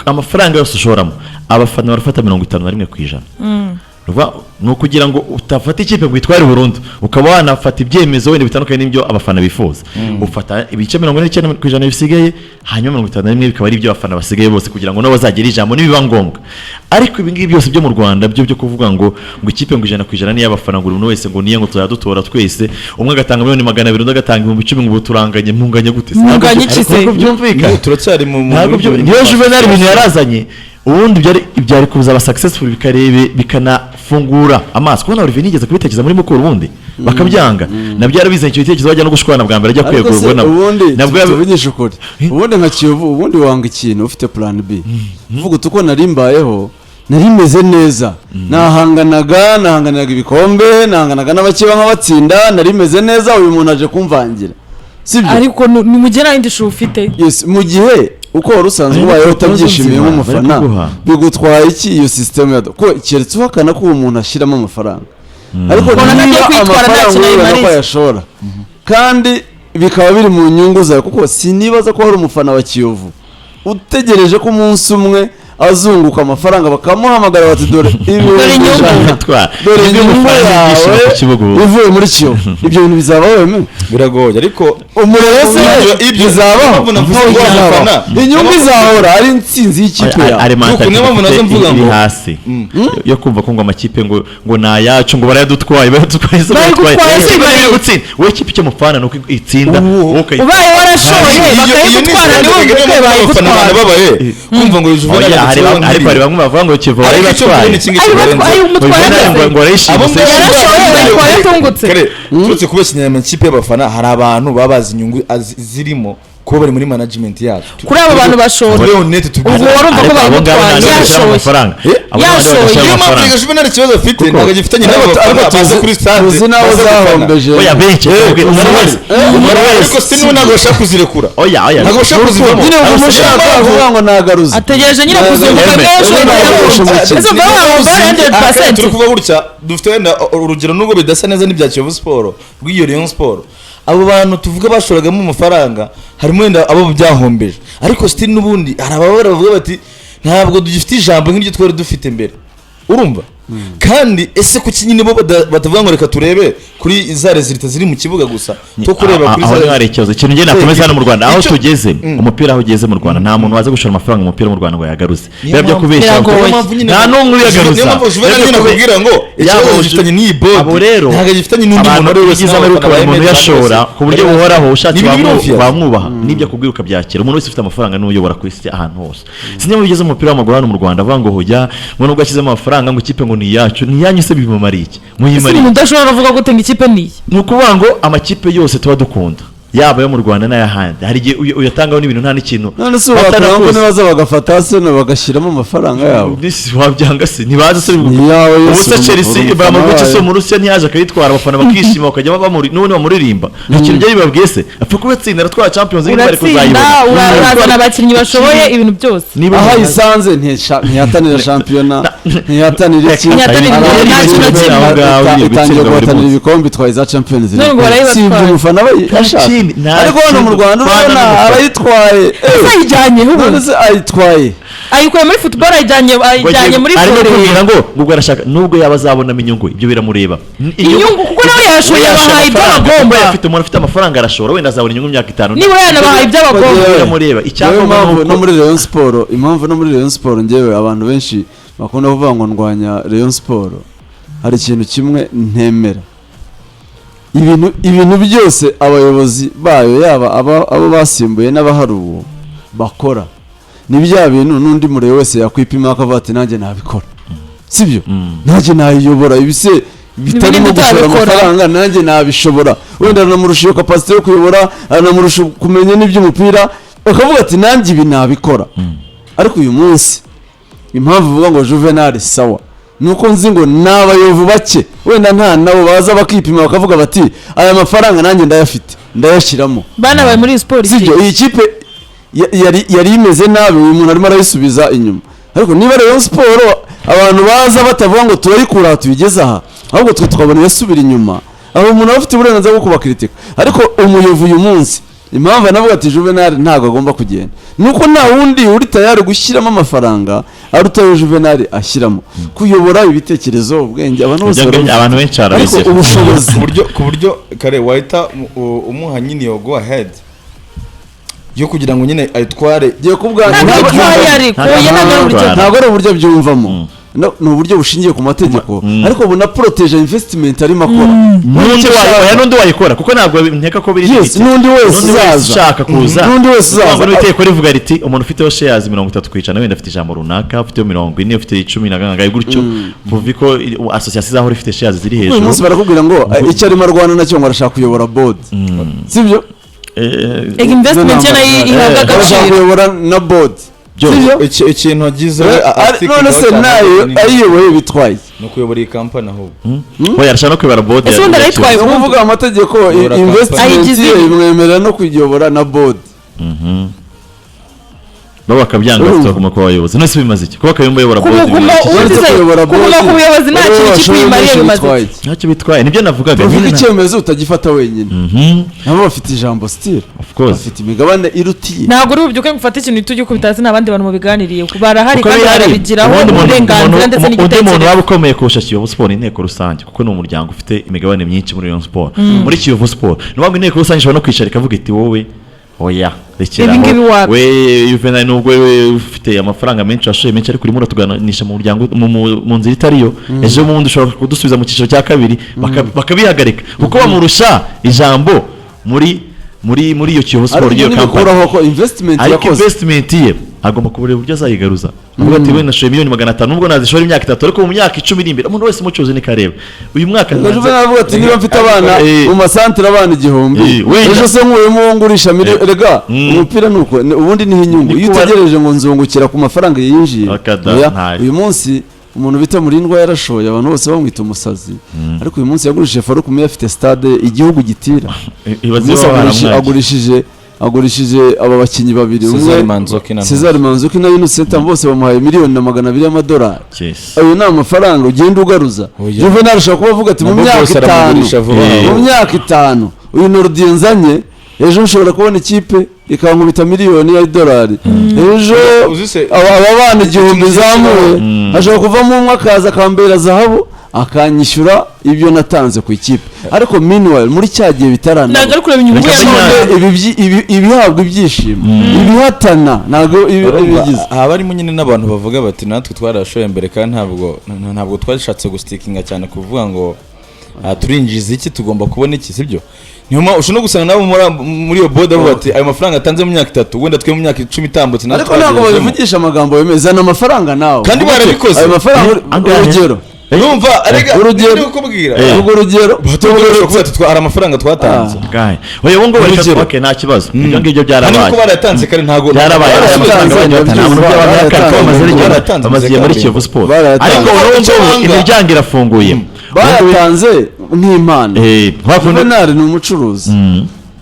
amafaranga yose ushoramo abafana barafata 51% ni ukugira ngo utafata ikipe ngo itware burundu ukaba wanafata ibyemezo wenda bitandukanye n'ibyo abafana bifuza ufata ibice 49% bisigaye hanyuma 51 bikaba ari ibyo abafana basigaye bose kugira ngo nabo bazagire ijambo nibiba ngombwa ariko ibi ngibi byose byo mu Rwanda byo kuvuga ngo ikipe ngo 100% ni y'abafana ngo umuntu wese ngo niye ngo tuzadutora twese umwe agatanga 200,000 undi agatanga 10,000 ngo turanganye mpunganye gute ntabwo byumvikana turacyari mu niyo Juvenal ibintu yarazanye ubundi byari kuza aba successful bikanafungura amaso kubona Olivier nigeze kubitekereza muri mukuru ubundi bakabyanga nabyo yarabizanye icyo gitekerezo bajya no gushwana bwa mbere ajya kwegura nabwo yabinyisha ukuri ubundi nka Kiyovu ubundi wanga ikintu ufite plan B uvuga uko narimbayeho narimeze neza nahanganaga ibikombe nahanganaga n'abakiba nk'abatsinda narimeze neza uyu muntu aje kumvangira sibyo ariko ni mugera indi shu ufite yes mu gihe uko warusanzwe ubayeho utabyishimiye nk'umufana bigutwaye iki iyo system ya ko keretse uhakana ko umuntu ashiramo amafaranga ariko niba amafaranga uko yashora kandi bikaba biri mu nyungu zawe kuko sinibaza ko hari umufana wa Kiyovu utegereje ko umunsi umwe azunguka amafaranga bakamuhamagara bati dore inyungu ivuye muri Kiyovu ibyo bintu bizabaho weme biragoye ariko umurese ibyo bizabaho inyungu izahora ari intsinzi y'ikipe yawe iri hasi yo kumva ko ngo amakipe ngo nayacu ngo barayadutwaye wowe ikipe cyo mufana nuko itsinda ubaye warashoye bakayigutwara niwe bayigutwara kumva ngo Juvenal ariko bari bamwe bavuga ngo Kivu bari batwaye ngo arishimye kare turutse kubeshyanya amakipe y'abafana hari abantu babazi inyungu zirimo kuba bari muri management yacu kuri abo bantu bashora ubwo warumva ko bagutwaye yashoye Juvenal ikibazo afite ntabwo gifitanye n'abafana baza kuri stade uzi nawe zahombeje oya benshi ariko sinu ntabwo bashaka kuzirekura oya ntabwo bashaka kuzivamo nyine umushaka kuvuga ngo nagaruza ategereje nyine kuzunguka benshi turi kuva gutya dufite wenda urugero nubwo bidasa neza n'ibya Kiyovu Sport rw'iyo Rayon Sport abo bantu tuvuga bashoragamo amafaranga harimo wenda abo byahombeje ariko still nubundi hari ababara bavuga bati ntabwo dugifite ijambo nk'iryo twari dufite mbere urumva kandi ese kuki nyine bo batavuga ngo reka turebe kuri za resulta ziri mu kibuga gusa to kureba kuri za hari ikibazo kintu nge nakomeza hano mu Rwanda aho tugeze umupira aho ugeze mu Rwanda nta muntu waza gushora amafaranga umupira mu Rwanda ngo yagaruze byo kubeshya nta n'umwe uyagaruza nakubwira ngo ikibazo gifitanye n'iyi board abo rero ntago gifitanye n'undi muntu wese umuntu yashora ku buryo buhoraho ushatse bamwubaha nibyo akubwira ukabyakira umuntu wese ufite amafaranga n'uyobora ku isi ahantu hose sinyamu bigeze mu mupira w'amaguru hano mu Rwanda avuga ngo hujya ngo nubwo ashyizemo amafaranga ngo ikipe ngo ni yacu ni yanyu se bimumariye muyimariye udashobora kuvuga ko tenga ikipe niye ni ukuvuga ngo amakipe yose tuba dukunda yaba yo mu Rwanda n'ayahandi hari igihe uyatangaho n'ibintu nta n'ikintu none se watanako nibaza bagafata Arsenal bagashyiramo amafaranga yabo nisi wabyanga se ntibaza se ubusa Chelsea bamurwaje so mu Russia ntiyaje akayitwara abafana bakishima bakajya bamuri none bamuririmba nta kintu byari babwiye se apfa kubatsinda twara Champions League bari kuzayibona urazana abakinnyi bashoboye ibintu byose aha isanze ntiyatanira championnat ntiyatanira iki itangiye guhatanira ibikombe twaye za Champions League si umufana ashaka ariko hano mu Rwanda urabona abayitwaye ayijyanye none ayitwaye ayikuye muri football ayijyanye muri football ngo ubwo arashaka nubwo yaba azabona inyungu ibyo biramureba inyungu kuko nawe yashoye yabahaye iby'abagomba afite umuntu afite amafaranga arashora wenda azabona inyungu imyaka 5 niba yanabahaye iby'abagomba biramureba icyangwa no muri Rayon Sport impamvu no muri Rayon Sport ngewe abantu benshi bakunda kuvuga ngo ndwanya Rayon Sport hari ikintu kimwe ntemera ibintu byose abayobozi bayo yaba abo basimbuye n'abahari ubu bakora ni bya bintu n'undi murebe wese yakwipima akavuga ati nanjye nabikora sibyo nanjye nayiyobora ibise bitarimo gushora amafaranga nanjye nabishobora wenda namurusha iyo capacity yo kuyobora namurusha kumenya n'iby'umupira bakavuga ati nanjye ibi nabikora ariko uyu munsi impamvu uvuga ngo Juvenal sawa nuko nzi ngo n'abayovu bake wenda nta nabo baza bakipima bakavuga bati aya mafaranga nanjye ndayafite ndayashiramo bana bari muri sport sibyo iyi kipe yari imeze nabi uyu muntu arimo arayisubiza inyuma ariko niba Rayon Sport abantu baza batavuga ngo turayikura tuyigeze aha ahubwo twabona yasubira inyuma aho umuntu afite uburenganzira bwo kubakritika ariko umuyovu uyu munsi impamvu navuga ati Juvenal ntago agomba kugenda nuko nta wundi uri tayari gushyiramo amafaranga arutayo Juvenal ashyiramo kuyobora ibitekerezo ubwenge abantu bose abantu benshi ariko ubushobozi ku buryo kare wahita umuha nyine yo go ahead yo kugira ngo nyine ayitware giye kubwanira ntabwo ari uburyo byumvamo ni uburyo bushingiye ku mategeko ariko buna protege investment arimo akora n'undi wayikora kuko ntabwo nteka ko biri n'undi wese ushaka kuza n'undi wese uzaza n'iteko rivuga riti umuntu ufiteho shares 30 kwicana wenda afite ijambo runaka ufiteho 40 ufite 10 na gangaye gutyo muvi ko association zaho rifite shares ziri hejuru uyu munsi barakubwira ngo icyo arimo arwana nacyo ngo arashaka kuyobora board sibyo investment yana ihabwa agaciro kuyobora na board ikintu agize none se nayo ayiyoboye bitwaye no kuyobora iyi company ahubwo ho yarashaka no kuyobora board ese undi arayitwaye kuvuga amategeko investment imwemerera no kuyobora na board baba kabyanga tutaguma kwa bayobozi none se bimaze iki kuba kayumbayobora board kuvuga ku buyobozi nta kintu cy'imariye bimaze ntacyo bitwaye nibyo navugaga nyine icyemezo utagifata wenyine nabo bafite ijambo still bafite imigabane irutiye ntabwo uri bubyuke ngufata ikintu tujye kubitazi n'abandi bantu mubiganiriye barahari kandi barabigiraho uburenganzira ndetse n'igitekerezo umuntu waba ukomeye kurusha Kiyovu Sport inteko rusange kuko ni umuryango ufite imigabane myinshi muri Rayon Sport muri Kiyovu Sport nubwo inteko rusange ishobora no kwicara ikavuga iti wowe oya rekeraho we Juvenal nubwo ufite amafaranga menshi ashoye menshi ariko urimo uratuganisha mu muryango mu nzira itariyo ejo mu wundi ushobora kudusubiza mu cyiciro cya kabiri bakabihagarika kuko bamurusha ijambo muri iyo Kiyovu Sport iyo company ariko investment ye agomba kubura uburyo azayigaruza ngo ati we nashoye miliyoni 500 nubwo nazishora imyaka 3 ariko mu myaka 10 iri imbere umuntu wese mucuze ni kareba uyu mwaka Juvenal avuga ati niba mfite abana mu masantere abana 1000 ejo se nkuyemo ngurisha rega umupira nuko ubundi niho inyungu iyo utegereje ngo nzungukira ku mafaranga yinjiye uyu munsi umuntu bita Murindwa yarashoye abantu bose bamwita umusazi ariko uyu munsi yagurishije Faruku Meya afite stade igihugu gitira agurishije aba bakinyi babiri Cesar Manzoki na Innocent bose bamuhaye miliyoni na 200 y'amadolari ayo ni amafaranga ugenda ugaruza Juvenal ashaka kubavuga ati mu myaka 5 uyu Nordienzanye ejo ushobora kubona ikipe ikankubita miliyoni y'idolari ejo aba bana 1000 zamuye ashaka kuva mu mwaka akaza akambera zahabu akanyishyura ibyo natanze ku ikipe ariko meanwhile muri cyagiye bitarana ntabwo ari kureba inyungu ibihabwa ibyishimo ibihatana ntabwo ibigize abarimo nyine n'abantu bavuga bati natwe twarashoye mbere kandi ntabwo twashatse gustikinga cyane kuvuga ngo turinjiza iki tugomba kubona iki sibyo nyuma ushobora gusanga nabo muri iyo board avuga ati ayo mafaranga atanze mu myaka 3 wenda twe mu myaka 10 itambutse ariko ntabwo babivugisha amagambo yemeza n'amafaranga nawe kandi barabikoze ayo mafaranga urugero urumva arega urugero ukubwira ubwo urugero batubwira ko ari amafaranga twatanze gahe oya wongo bareka okay nta kibazo ibyo ngibyo byarabaye ariko baratanze kandi ntago byarabaye bamaze muri Kiyovu Sport ariko urumva imiryango irafunguye baratanze nk'impano Juvenal ni umucuruzi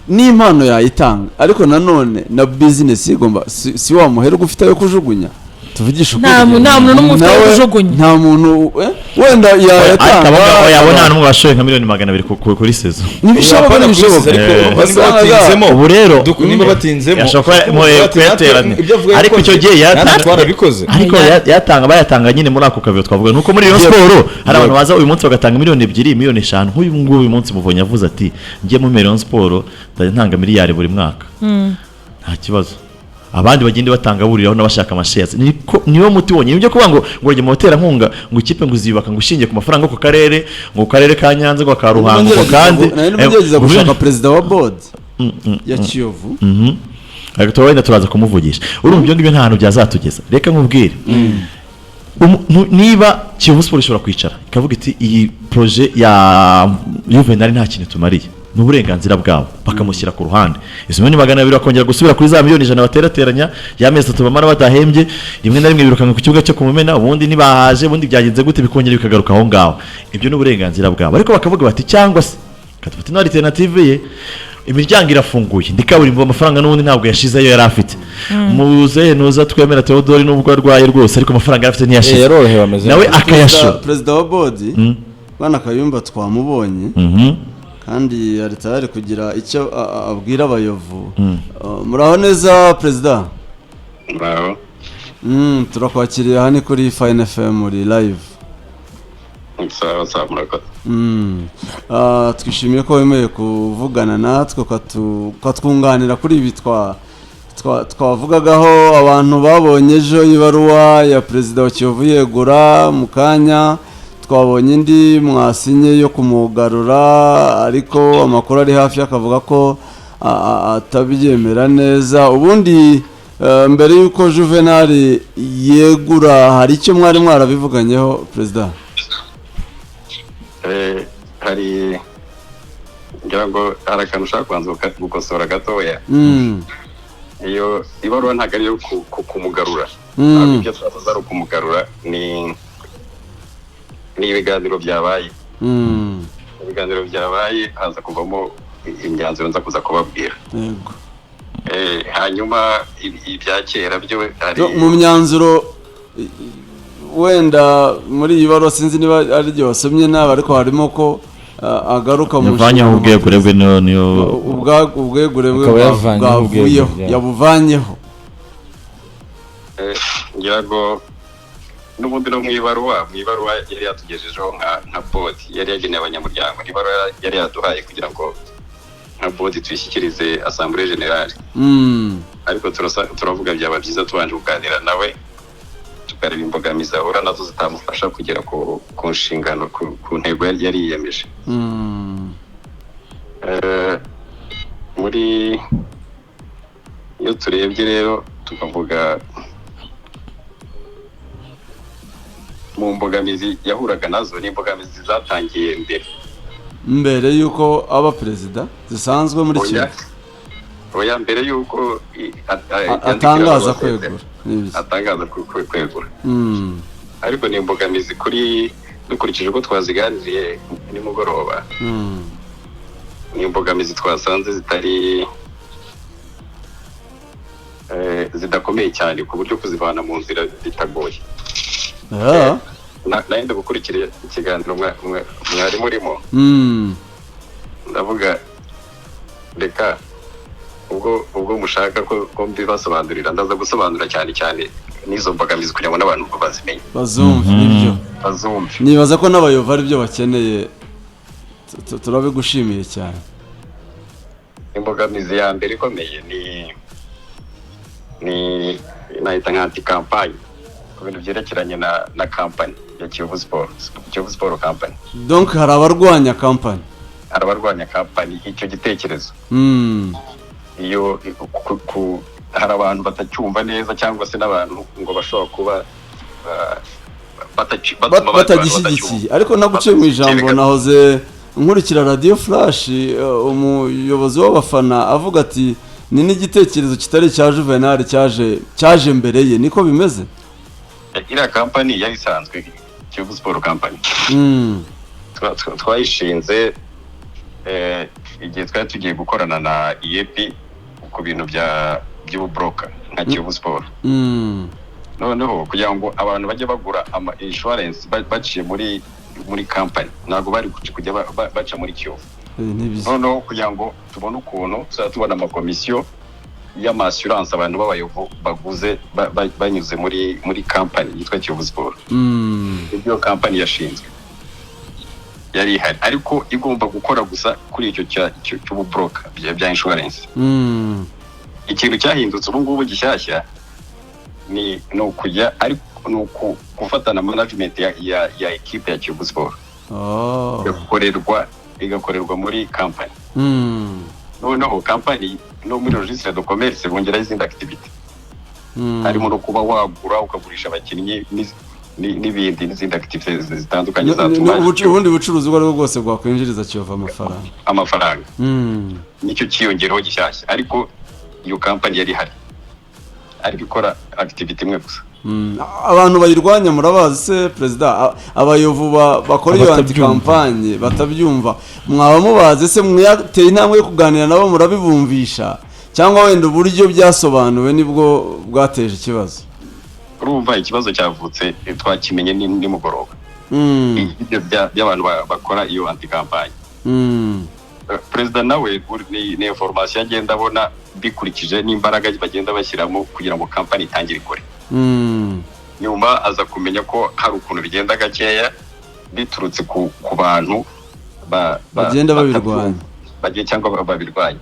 n'impano yayitanga ariko nanone na business igomba si wa muhera ufite yo kujugunya tuvugisha nta muntu n'umwe ufite kujugunya nta muntu wenda yatanga yabona n'umwe washoye nka miliyoni 200 kuri sezo nibishoboka batinzemo ubu rero nimba batinzemo kuyaterana ariko icyo gihe twarabikoze ariko bayatanga nyine muri ako kavuyo twavuga nuko muri Rayon Sport hari abantu baza uyu munsi bagatanga miliyoni 2 miliyoni 5 nk'uyu nguyu uyu munsi muvonye avuze ati ngiye mu Rayon Sport ntanga miliyari buri mwaka nta kibazo abandi bagende batanga buriraho n'abashaka amashares niyo muti wonye ibyo kuvuga ngo njye mu hotera nkunga ngo ikipe ngo uzibaka ngo ushingiye ku mafaranga ko karere ngo karere ka Nyanza ngo karuhango ko kandi nageza gushaka president wa board ya Kiyovu ariko tubawenda turaza kumuvugisha urumva ibyo ngibyo nta hantu byazatugeza reka nkubwire niba Kiyovu Sport ishobora kwicara ikavuga iti iyi projet ya Juvenal nta kintu tumariye n'uburenganzira bwabo bakamushyira ku ruhande izo miliyoni 200 bakongera gusubira kuri za miliyoni 100 baterateranya yameze tubamara badahembye rimwe na rimwe birukanga ku kibuga cyo kumumena ubundi nibahaje ubundi byagenze gute bikongera bikagaruka aho ngaho ibyo n'uburenganzira bwabo ariko bakavuga bati cyangwa se katufite na alternative ye imiryango irafunguye ndikaburimbo amafaranga n'ubundi ntabwo yashizeyo yari afite muze nuza twemera Theodore n'ubwo arwaye rwose ariko amafaranga yarafite ntiyashize nawe akayasho president wa board bana Kayumba twamubonye kandi yari tayari kugira icyo abwira abayovu muraho neza president bravo turakwakiriye hano kuri Fine FM muri live. Sawa murakoze. Twishimiye ko wemeye kuvugana natwe ukatwunganira kuri ibi twavugagaho. Abantu babonye ejo ibaruwa ya perezida wa Kiyovu yegura mu kanya, twabonye indi mwasinye yo kumugarura, ariko amakuru ari hafi akavuga ko atabyemera neza. Ubundi mbere y'uko Juvenal yegura hari icyo mwari mwarabivuganyeho perezida? Hari ngira ngo hari akantu ushaka kubanza gukosora gatoya. Iyo ibaruwa ntabwo ari yo kumugarura, ahubwo ibyo twavuze ari ukumugarura ni ibiganiro byabaye. Ibiganiro byabaye haza kuvamo imyanzuro nza kuza kubabwira. Yego. Hanyuma ibya kera byo ari mu myanzuro wenda muri iyi baruwa sinzi niba ari ryo wasomye nabi, ariko harimo ko agaruka mu yavanyeho ubwegure bwe niyo ubwegure bwe bwavuyeho, yabuvanyeho. ngira ngo n'ubundi no mu ibaruwa yari yatugejejeho nka bodi yari yagenewe abanyamuryango, ibaruwa yari yaduhaye kugira ngo nka bodi tuyishyikirize Assemblée Générale. Ariko turavuga byaba byiza tubanje kuganira nawe tukareba imbogamizi ahura nazo zitamufasha kugera ku nshingano, ku ntego yari yiyemeje. Muri iyo turebye rero tukavuga mu mbogamizi yahuraga nazo, n'imbogamizi zatangiye mbere y'uko aba perezida zisanzwe muri Kiyovu. Oya, mbere y'uko atangaza kwegura. Ariko ni imbogamizi kuri dukurikije uko twaziganiriye nimugoroba, ni imbogamizi twasanze zidakomeye cyane ku buryo kuzivana mu nzira bitagoye. Nahenda gukurikira ikiganiro mwari murimo, ndavuga reka ubwo mushaka ko mbibasobanurira ndaza gusobanura cyane n'izo mbogamizi kugira ngo n'abantu bazimenye, bazumve ibyo nibaza ko n'abayobozi ari byo bakeneye. Turabigushimiye cyane. Imbogamizi ya mbere ikomeye ni nahita nka anti-campagne ku bintu byerekeranye na kampani ya Kiyovu Sport Company. Donc hari abarwanya kampani, icyo gitekerezo. Iyo hari abantu batacyumva neza, cyangwa se n'abantu ngo bashobora kuba batagishyigikiye. Ariko naguciye mu ijambo, nahoze nkurikira Radio Flash, umuyobozi w'abafana avuga ati ni n'igitekerezo kitari cya Juvenal cyaje mbere ye. Niko bimeze? Iriya kampani yari isanzwe Kiyovu Sport Company. Twayishinze igihe twari tugiye gukorana na IEP ku bintu by'ububroka nka Kiyovu Sport. Noneho kugira ngo abantu bajye bagura insurance baciye muri company, ntabwo bari kujya baca muri Kiyovu. Noneho kugira ngo tubone ukuntu tubona amakomisiyo y'amassurance abantu b'abayovu baguze banyuze muri company yitwa Kiyovu Sport. Ibyo company yashinzwe yari ihari, ariko igomba gukora gusa kuri icyo cy'ububroka bya insurance. Ikintu cyahindutse ubu ngubu gishyashya ni ukujya ariko ni gufatana management ya equipe ya Kiyovu Sport. Igakorerwa muri company. Noneho company no muri registre de commerce bongeraho izindi activity, harimo no kuba wagura ukagurisha abakinnyi n'ibindi n'izindi activities zitandukanye zatuma ubundi bucuruzi ubwo aribwo bwose bwakwinjiriza Kiyovu amafaranga. Nicyo cyiyongereho gishyashya, ariko iyo company yari ihari ariko ikora activity imwe gusa. Abantu bayirwanya murabazi se perezida? Abayovu bakora iyo anti-campagne batabyumva, mwaba mubaze se? Mwateye intambwe yo kuganira nabo murabibumvisha, cyangwa wenda uburyo byasobanuwe nibwo bwateje ikibazo? Urumva ikibazo cyavutse twakimenye nimugoroba, ibyo by'abantu bakora iyo anti-campagne. Perezida nawe ni information agenda abona bikurikije n'imbaraga bagenda bashyiramo kugira ngo company itangire ikore. nyuma aza kumenya ko hari ukuntu bigenda gakeya biturutse ku bantu bagenda babirwanya bagiye cyangwa babirwanya.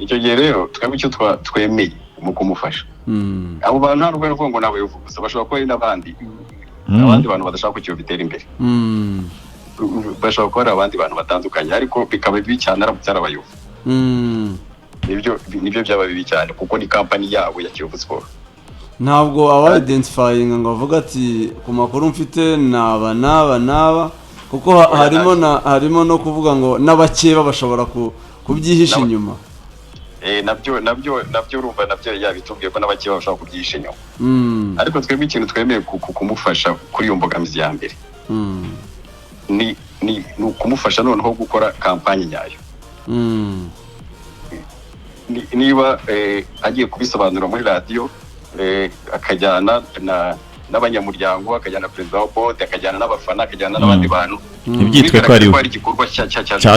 Icyo gihe rero twebwe icyo twemeye mu kumufasha abo bantu nta rwego rwo ngo nawe gusa bashobora kuba ari n'abandi bantu badashaka ko bitera imbere, bashobora kuba ari abandi bantu batandukanye, ariko bikaba bibi cyane aramutse arabayovu. Nibyo byaba bibi cyane kuko ni kampani yabo ya Kiyovu Sport. Ntabwo identifying ngo avuga ati ku makuru mfite naba kuko harimo no kuvuga ngo n'abakeba bashobora kubyihisha inyuma. Nabyo urumva nabyo yabitubwiye ko n'abakeba bashobora kubyihisha inyuma, ariko twebwe ikintu twemeye kumufasha kuri iyo mbogamizi ya mbere ni ukumufasha noneho gukora kampanye nyayo. Niba agiye kubisobanura muri radiyo akajyana n'abanyamuryango, akajyana perezida wa board, akajyana n'abafana, akajyana n'abandi bantu, ibyitwe ko ari igikorwa cya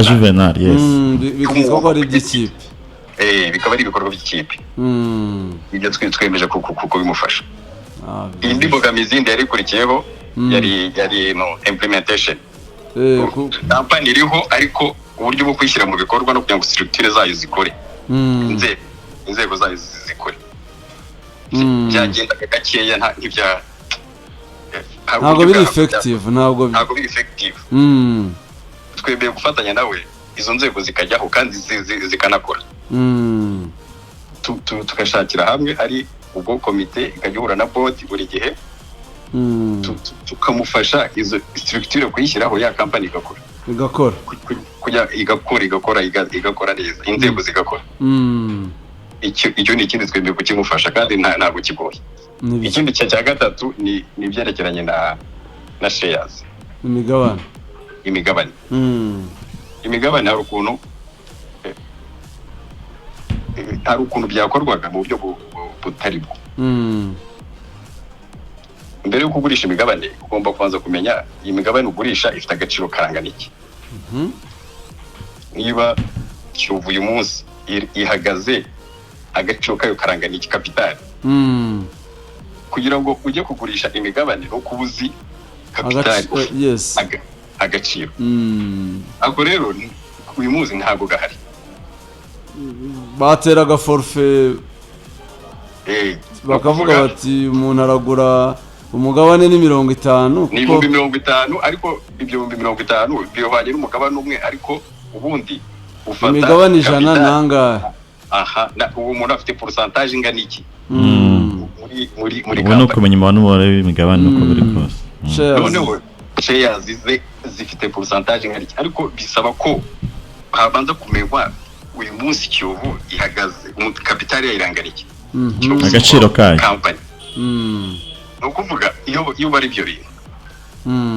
Juvenal. Bikitwa ko ari iby'ikipe, bikaba ari ibikorwa by'ikipe. Ibyo twemeje kuko bimufasha. Indi mbogamizi yari ikurikiyeho yari implementation. Kampani iriho ariko uburyo bwo kwishyira mu bikorwa no kugira ngo structure zayo zikore, inzego zayo zikore byagendaga gakeya ntabwo biri effective. Twebeye gufatanya nawe izo nzego zikajyaho kandi zikanakora, tugashakira hamwe ari ubwo komite ikajya ihura na board buri gihe, tukamufasha izo structure kuyishyiraho, ya kampani igakora neza, inzego zigakora. Icyo ni ikindi twemeye kukimufasha kandi ntabwo kigoye. Ikindi cya gatatu ni ibyerekeranye na shares, imigabane. Hari ukuntu byakorwaga mu buryo butari bwo. Mbere yo kugurisha imigabane ugomba kubanza kumenya iyi migabane ugurisha ifite agaciro karangana iki. Niba Kiyovu uyu munsi ihagaze agaciro kayo karangana iki kapitali, kugira ngo ujye kugurisha imigabane no kubuzi kapitali agaciro. Ako rero uyu munsi ntabwo gahari. Bateraga forfait bakavuga bati umuntu aragura umugabane ni 50, ni 50, ariko ibyo 50 bihwanye n'umugabane umwe, ariko ubundi ufata imigabane 100 nangahe. Ubu umuntu afite pourcentage ingana iki muri ubona kumenya umubare w'imigabane uko biri kose. Noneho shares zifite pourcentage ingana iki, ariko bisaba ko habanza kumenywa uyu munsi Kiyovu ihagaze kapitali irangana iki, agaciro kayo company. No kuvuga iyo bari byo bintu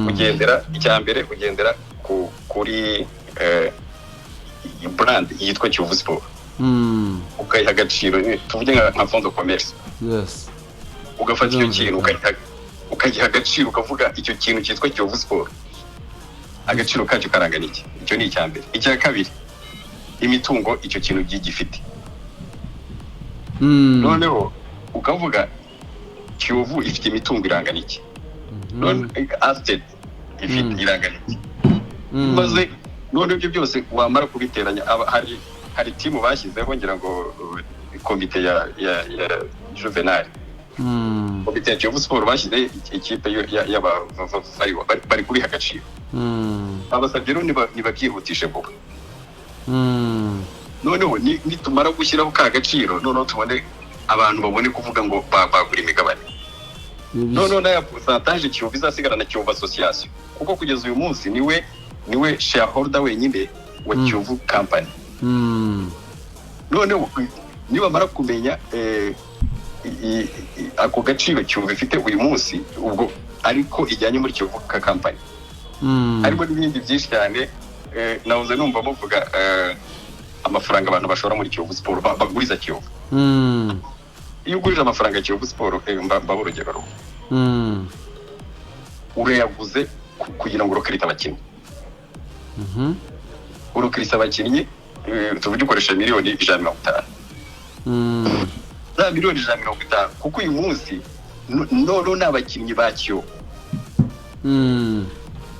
ugendera icyambere, ugendera kuri brand yitwa Kiyovu Sport, ukayiha agaciro, tuvuge nka fond de commerce. Ugafata icyo kintu ukagiha agaciro, ukavuga icyo kintu cyitwa Kiyovu Sport agaciro kacyo karangana iki. Icyo ni icyambere. Icya kabiri, imitungo icyo kintu gifite. Noneho ukavuga Kiyovu ifite imitungo irangana iki, asset ifite irangana iki. Maze none ibyo byose wamara kubiteranya, hari timu bashyizeho, ngira ngo komite ya Juvenal, komite ya Kiyovu Sport bashyize ikipe bari kubiha agaciro. Abasabye rero ntibabyihutishe vuba. Noneho nitumara gushyiraho ka gaciro, noneho tubone abantu babone kuvuga ngo bagura imigabane, noneho naya pourcentage Kiyovu izasigarana Kiyovu Association, kuko kugeza uyu munsi niwe shareholder wenyine wa Kiyovu company. Noneho nibamara kumenya ako gaciro Kiyovu ifite uyu munsi, ubwo ariko ijyanye muri Kiyovu ka company, ariko n'ibindi byinshi cyane. Nahoze numva muvuga amafaranga abantu bashora muri Kiyovu Sport baguriza Kiyovu. Iyo ugurije amafaranga Kiyovu Sport, mbaba urugero rumwe, urayaguze kugira ngo urokirite abakinnyi. Urokirite abakinnyi tuvuge ukoresha miliyoni 150. za miliyoni 150 kuko uyu munsi none n'abakinnyi ba Kiyovu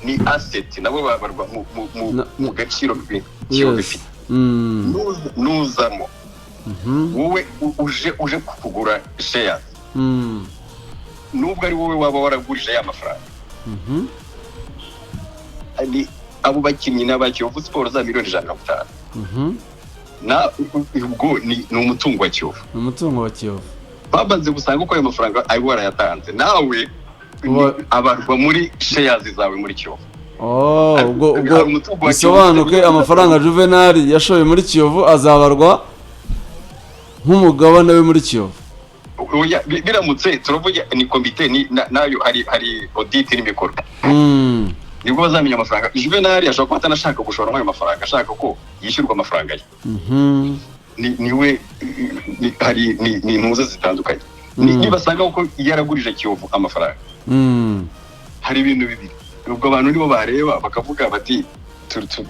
ni asset nabo babarwa mu gaciro Kiyovu ifite nuzamo wowe uje kugura shares nubwo ari wowe waba waragurije ya mafaranga ari abo bakinnyi n'abakiyovu Sport za miliyoni 150 na ubwo ni umutungo wa Kiyovu babanze gusanga uko ayo mafaranga ari warayatanze nawe abarwa muri shares zawe muri Kiyovu ubwo bisobanuke amafaranga Juvenal yashoye muri Kiyovu azabarwa nk'umugabane we muri Kiyovu biramutse turavuga ni komite nayo hari audit n'imikorwa nibwo bazamenya amafaranga Juvenal yashobora kuba atanashaka gushora ayo mafaranga ashaka ko yishyurwa amafaranga ye niwe hari ni impuzo zitandukanye nibasanga ko yaragurije Kiyovu amafaranga hari ibintu bibiri ubwo abantu nibo bareba bakavuga bati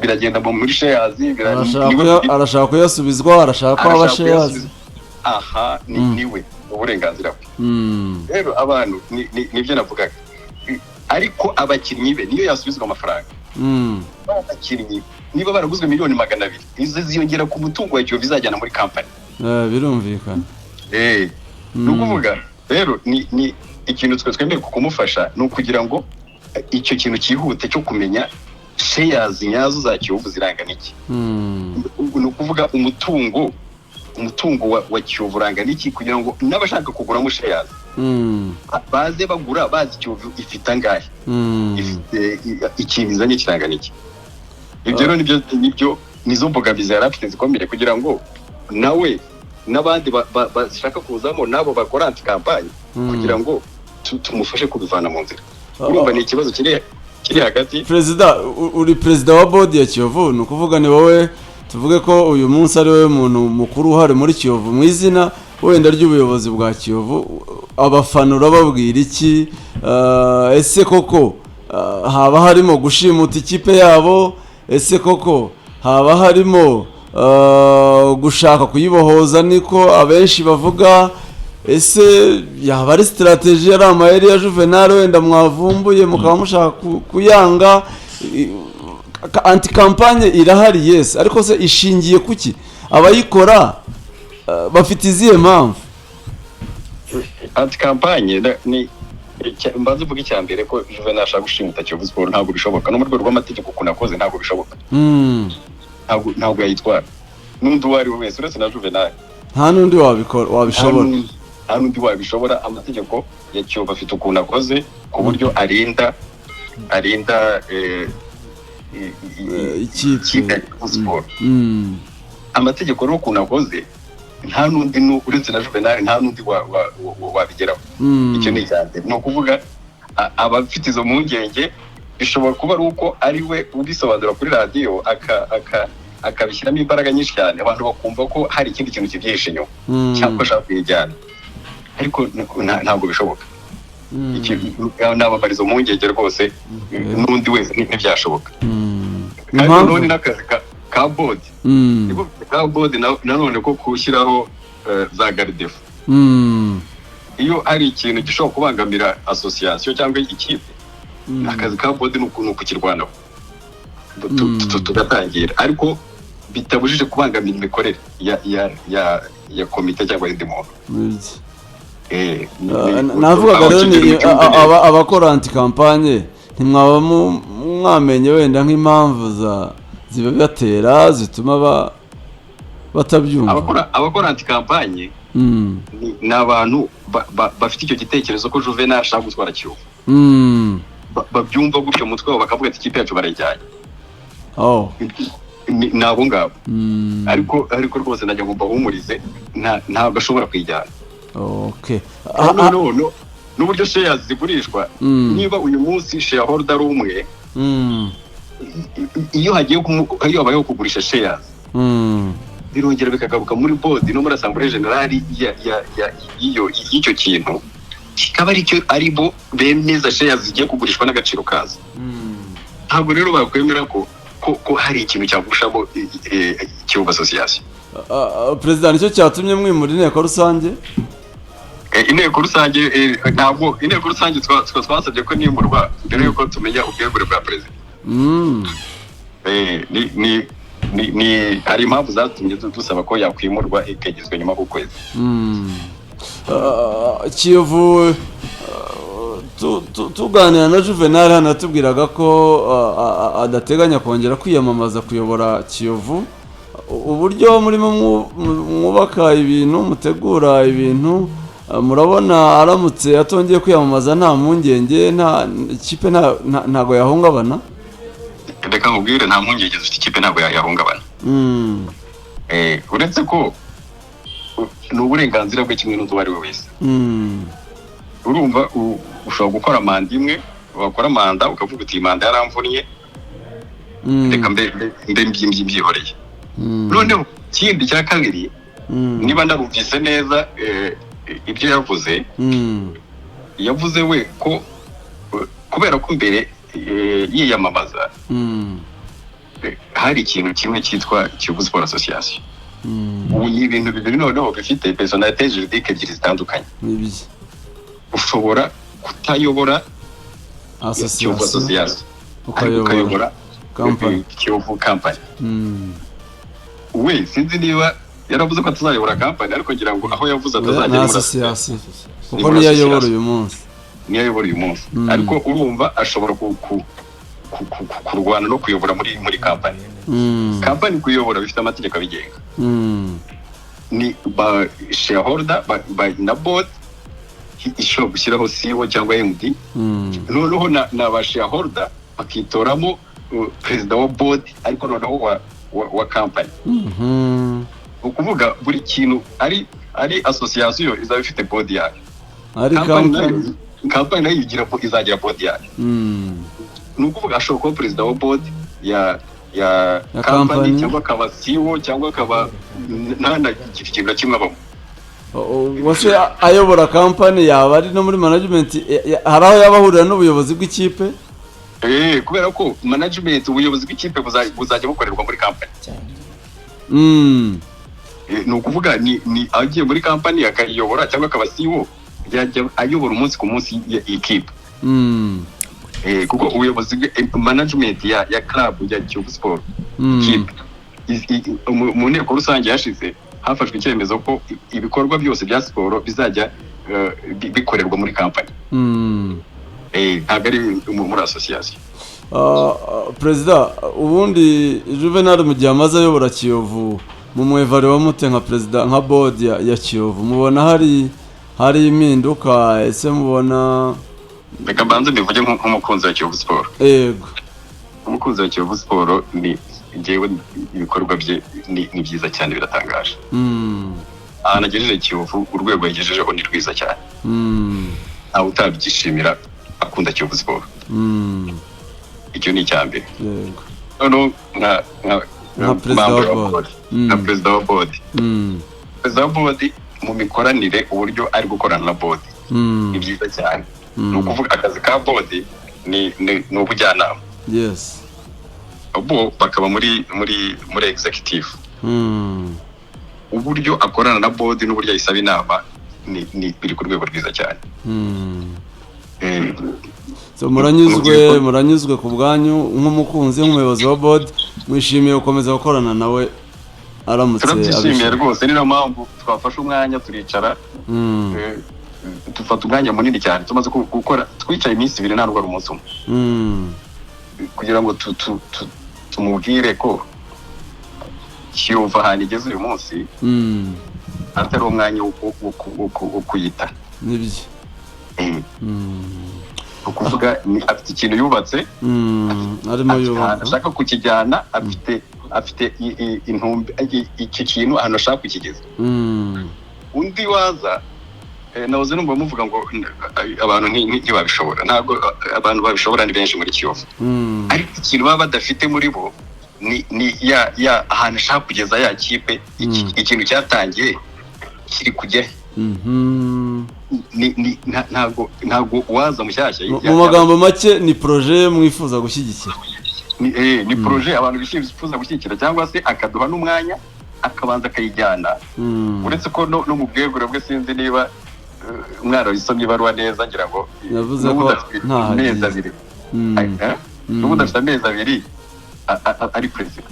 biragenda muri shares arashaka kuyasubizwa arashaka ko aba shares niwe uburenganzira bwe rero abantu nibyo navugaga ariko abakinnyi be niyo yasubizwa amafaranga abakinnyi niba baraguzwe miliyoni 200 izo ziyongera ku mutungo wa Kiyovu bizajyana muri company birumvikana ni ukuvuga rero ni ikintu twemeye kumufasha ni ukugira ngo icyo kintu cyihute cyo kumenya shares nyazo za Kiyovu zirangana iki ni ukuvuga umutungo wa Kiyovu urangana iki kugira ngo n'abashaka kuguramo shares baze bagura bazi Kiyovu ifite angahe ifite ikintu izanye kirangana iki ibyo rero nibyo nizo mbogamizi yarafite zikomeye kugira ngo nawe n'abandi bashaka kuzamo nabo bakora anti campagne kugira ngo tumufashe kubivana mu nzira urumva ni ikibazo kiri hagati President uri president wa board ya Kiyovu ni ukuvuga ni wowe tuvuge ko uyu munsi ari wowe muntu mukuru uhari muri Kiyovu mu izina wenda ry'ubuyobozi bwa Kiyovu abafana urababwira iki ese koko haba harimo gushimuta ikipe yabo ese koko haba harimo gushaka kuyibohoza niko abenshi bavuga ese yaba ari strategy ari amayeri ya Juvenal wenda mwavumbuye mukaba mushaka kuyanga anti campagne irahari yes ariko se ishingiye kuki abayikora bafite izihe mpamvu anti campagne ni mbanze uvuga icyambere ko Juvenal ashaka gushimuta Kiyovu Sport ntabwo bishoboka no mu rwego rw'amategeko kunakoze ntabwo bishoboka ntabwo yayitwara n'undi wari wese uretse na Juvenal nta n'undi wabishobora nta n'undi wabishobora amategeko ya Kiyovu afite ukuntu akoze ku buryo arinda ikipe Sport amategeko rero ukuntu akoze nta n'undi uretse na Juvenal nta n'undi wabigeraho icyo ni cyane no kuvuga abafite izo mpungenge bishobora kuba ari uko ari we ubisobanura kuri radio akabishyiramo imbaraga nyinshi cyane abantu bakumva ko hari ikindi kintu kibyihishe inyuma cyangwa ashaka kuyijyana ariko ntabwo bishoboka nababariza impungenge rwose n'undi wese ntibyashoboka kandi none n'akazi ka board ka board nanone ko kushyiraho za gardefu iyo hari ikintu gishobora kubangamira association cyangwa ikipe akazi ka board ni ukukirwanaho tugatangira ariko bitabujije kubangamira imikorere ya komite cyangwa indi muntu navugaga rero ni abakora anti campagne ntimwaba mwamenye wenda nk'impamvu zibatera zituma batabyumva abakora anti campagne ni abantu bafite icyo gitekerezo ko Juvenal ashaka gutwara Kiyovu babyumva gutyo mutwe wabo bakavuga ati ikipe yacu barayijyanye nabo ngabo ariko rwose najya ngomba bahumurize ntabwo ashobora kuyijyana n'uburyo shares zigurishwa niba uyu munsi shareholder ari umwe iyo habayeho kugurisha shares birongera bikagaruka muri board no muri assemblée générale y'icyo kintu kikaba ari bo bemeza shares zigiye kugurishwa n'agaciro kazo ntabwo rero bakwemera ko hari ikintu cyagushamo Kiyovu Association President nicyo cyatumye mwimura inteko rusange inteko rusange ntabwo inteko rusange twasabye ko nimurwa mbere yuko tumenya ubwegure bwa perezida. Ni hari impamvu zatumye dusaba ko yakwimurwa ikagizwe nyuma y'ukwezi. Kiyovu tuganira na Juvenal hano atubwiraga ko adateganya kongera kwiyamamaza kuyobora Kiyovu. Uburyo murimo mwubaka ibintu mutegura ibintu murabona aramutse atongeye kwiyamamaza nta mpungenge nta ikipe ntago yahungabana. Reka nkubwire nta mpungenge zifite ikipe ntago yahungabana. Uretse ko ni uburenganzira bwe kimwe n'undi wari we wese. Urumva ushobora gukora manda imwe wakora manda ukavuga uti manda yaramvuniye reka mbe mbyihoreye. Noneho kindi cya kabiri niba ndarumvise neza ibyo yavuze we ko kubera ko mbere yiyamamaza hari ikintu kimwe cyitwa Kiyovu Sport Association. Ubu ni ibintu bibiri noneho bifite personnalité juridique ebyiri zitandukanye. Ushobora kutayobora association ukayobora Kiyovu company. We sinzi niba yaravuze ko atazayobora company ariko ngira ngo aho yavuze atazagera muri association kuko niyo ayobora uyu munsi ariko urumva ashobora kurwana no kuyobora muri company. Company kuyobora bifite amategeko abigenga. Ni ba shareholder na board ishobora gushyiraho CEO cyangwa MD. Noneho na ba shareholder bakitoramo perezida wa board ariko noneho wa company. Ukuvuga buri kintu ari association izaba ifite board yayo. Company nayo izagira board yayo. Nukuvuga ashobora kuba perezida wa board ya company cyangwa akaba CEO cyangwa akaba nta kintu kimwe abamo. Wase ayobora company yaba ari no muri management hari aho yabahurira n'ubuyobozi bw'ikipe. Kubera ko management ubuyobozi bw'ikipe buzajya bukorerwa muri company. Nukuvuga ni agiye muri company akayobora cyangwa akaba CEO yajya ayobora umunsi ku munsi ikipe. Kuko ubuyobozi management ya club ya Kiyovu Sport ikipe mu nteko rusange yashize hafashwe icyemezo ko ibikorwa byose bya siporo bizajya bikorerwa muri company. Ntabwo ari muri association. Perezida ubundi Juvenal mu gihe amaze ayobora Kiyovu mu mwevare wa mute nka perezida nka board ya Kiyovu mubona hari impinduka ese mubona? Reka mbanze mbivuge nk'umukunzi wa Kiyovu Sport. Yego. Umukunzi wa Kiyovu Sport ni ngewe ibikorwa bye ni byiza cyane biratangaje. Anagejeje Kiyovu urwego yagejejeho ni rwiza cyane. Aho utabyishimira akunda Kiyovu Sport. Icyo ni icyambere. Yego. Noneho nka perezida wa board. Perezida wa board mu mikoranire uburyo ari gukorana na board ni byiza cyane. Nukuvuga akazi ka board ni ubujyanama. Yes. Abo bakaba muri executive. Uburyo akorana na board n'uburyo ayisaba inama ni biri ku rwego rwiza cyane. So muranyuzwe ku bwanyu nk'umukunzi nk'umuyobozi wa board mwishimiye gukomeza gukorana nawe aramutse abishimiye rwose. Ni na mpamvu twafashe umwanya turicara dufata umwanya munini cyane tumaze gukora twicaye iminsi 2 ntabwo ari umunsi umwe kugira ngo tumubwire ko Kiyovu ahantu igeze uyu munsi atari umwanya wo kuyita nibyo. Ukuvuga ni afite ikintu yubatse arimo yubaka ashaka kukijyana afite intumbi iki kintu ahantu ashaka kukigeza. Undi waza nahoze numva muvuga ngo abantu ntibabishobora. Ntabwo abantu babishobora ni benshi muri Kiyovu. Ariko ikintu baba badafite muri bo ni ya ahantu ashaka kugeza ya kipe ikintu cyatangiye kiri kujya. Ntabwo waza mushyashya. Mu magambo make ni projet mwifuza gushyigikira. Ni projet abantu bifuza gushyigikira cyangwa se akaduha n'umwanya akabanza akayijyana. Uretse ko no mu bwegure bwe sinzi niba mwarabisomye ibaruwa neza ngira ngo yavuze ko nta amezi abiri n'ubu udafite amezi abiri ari perezida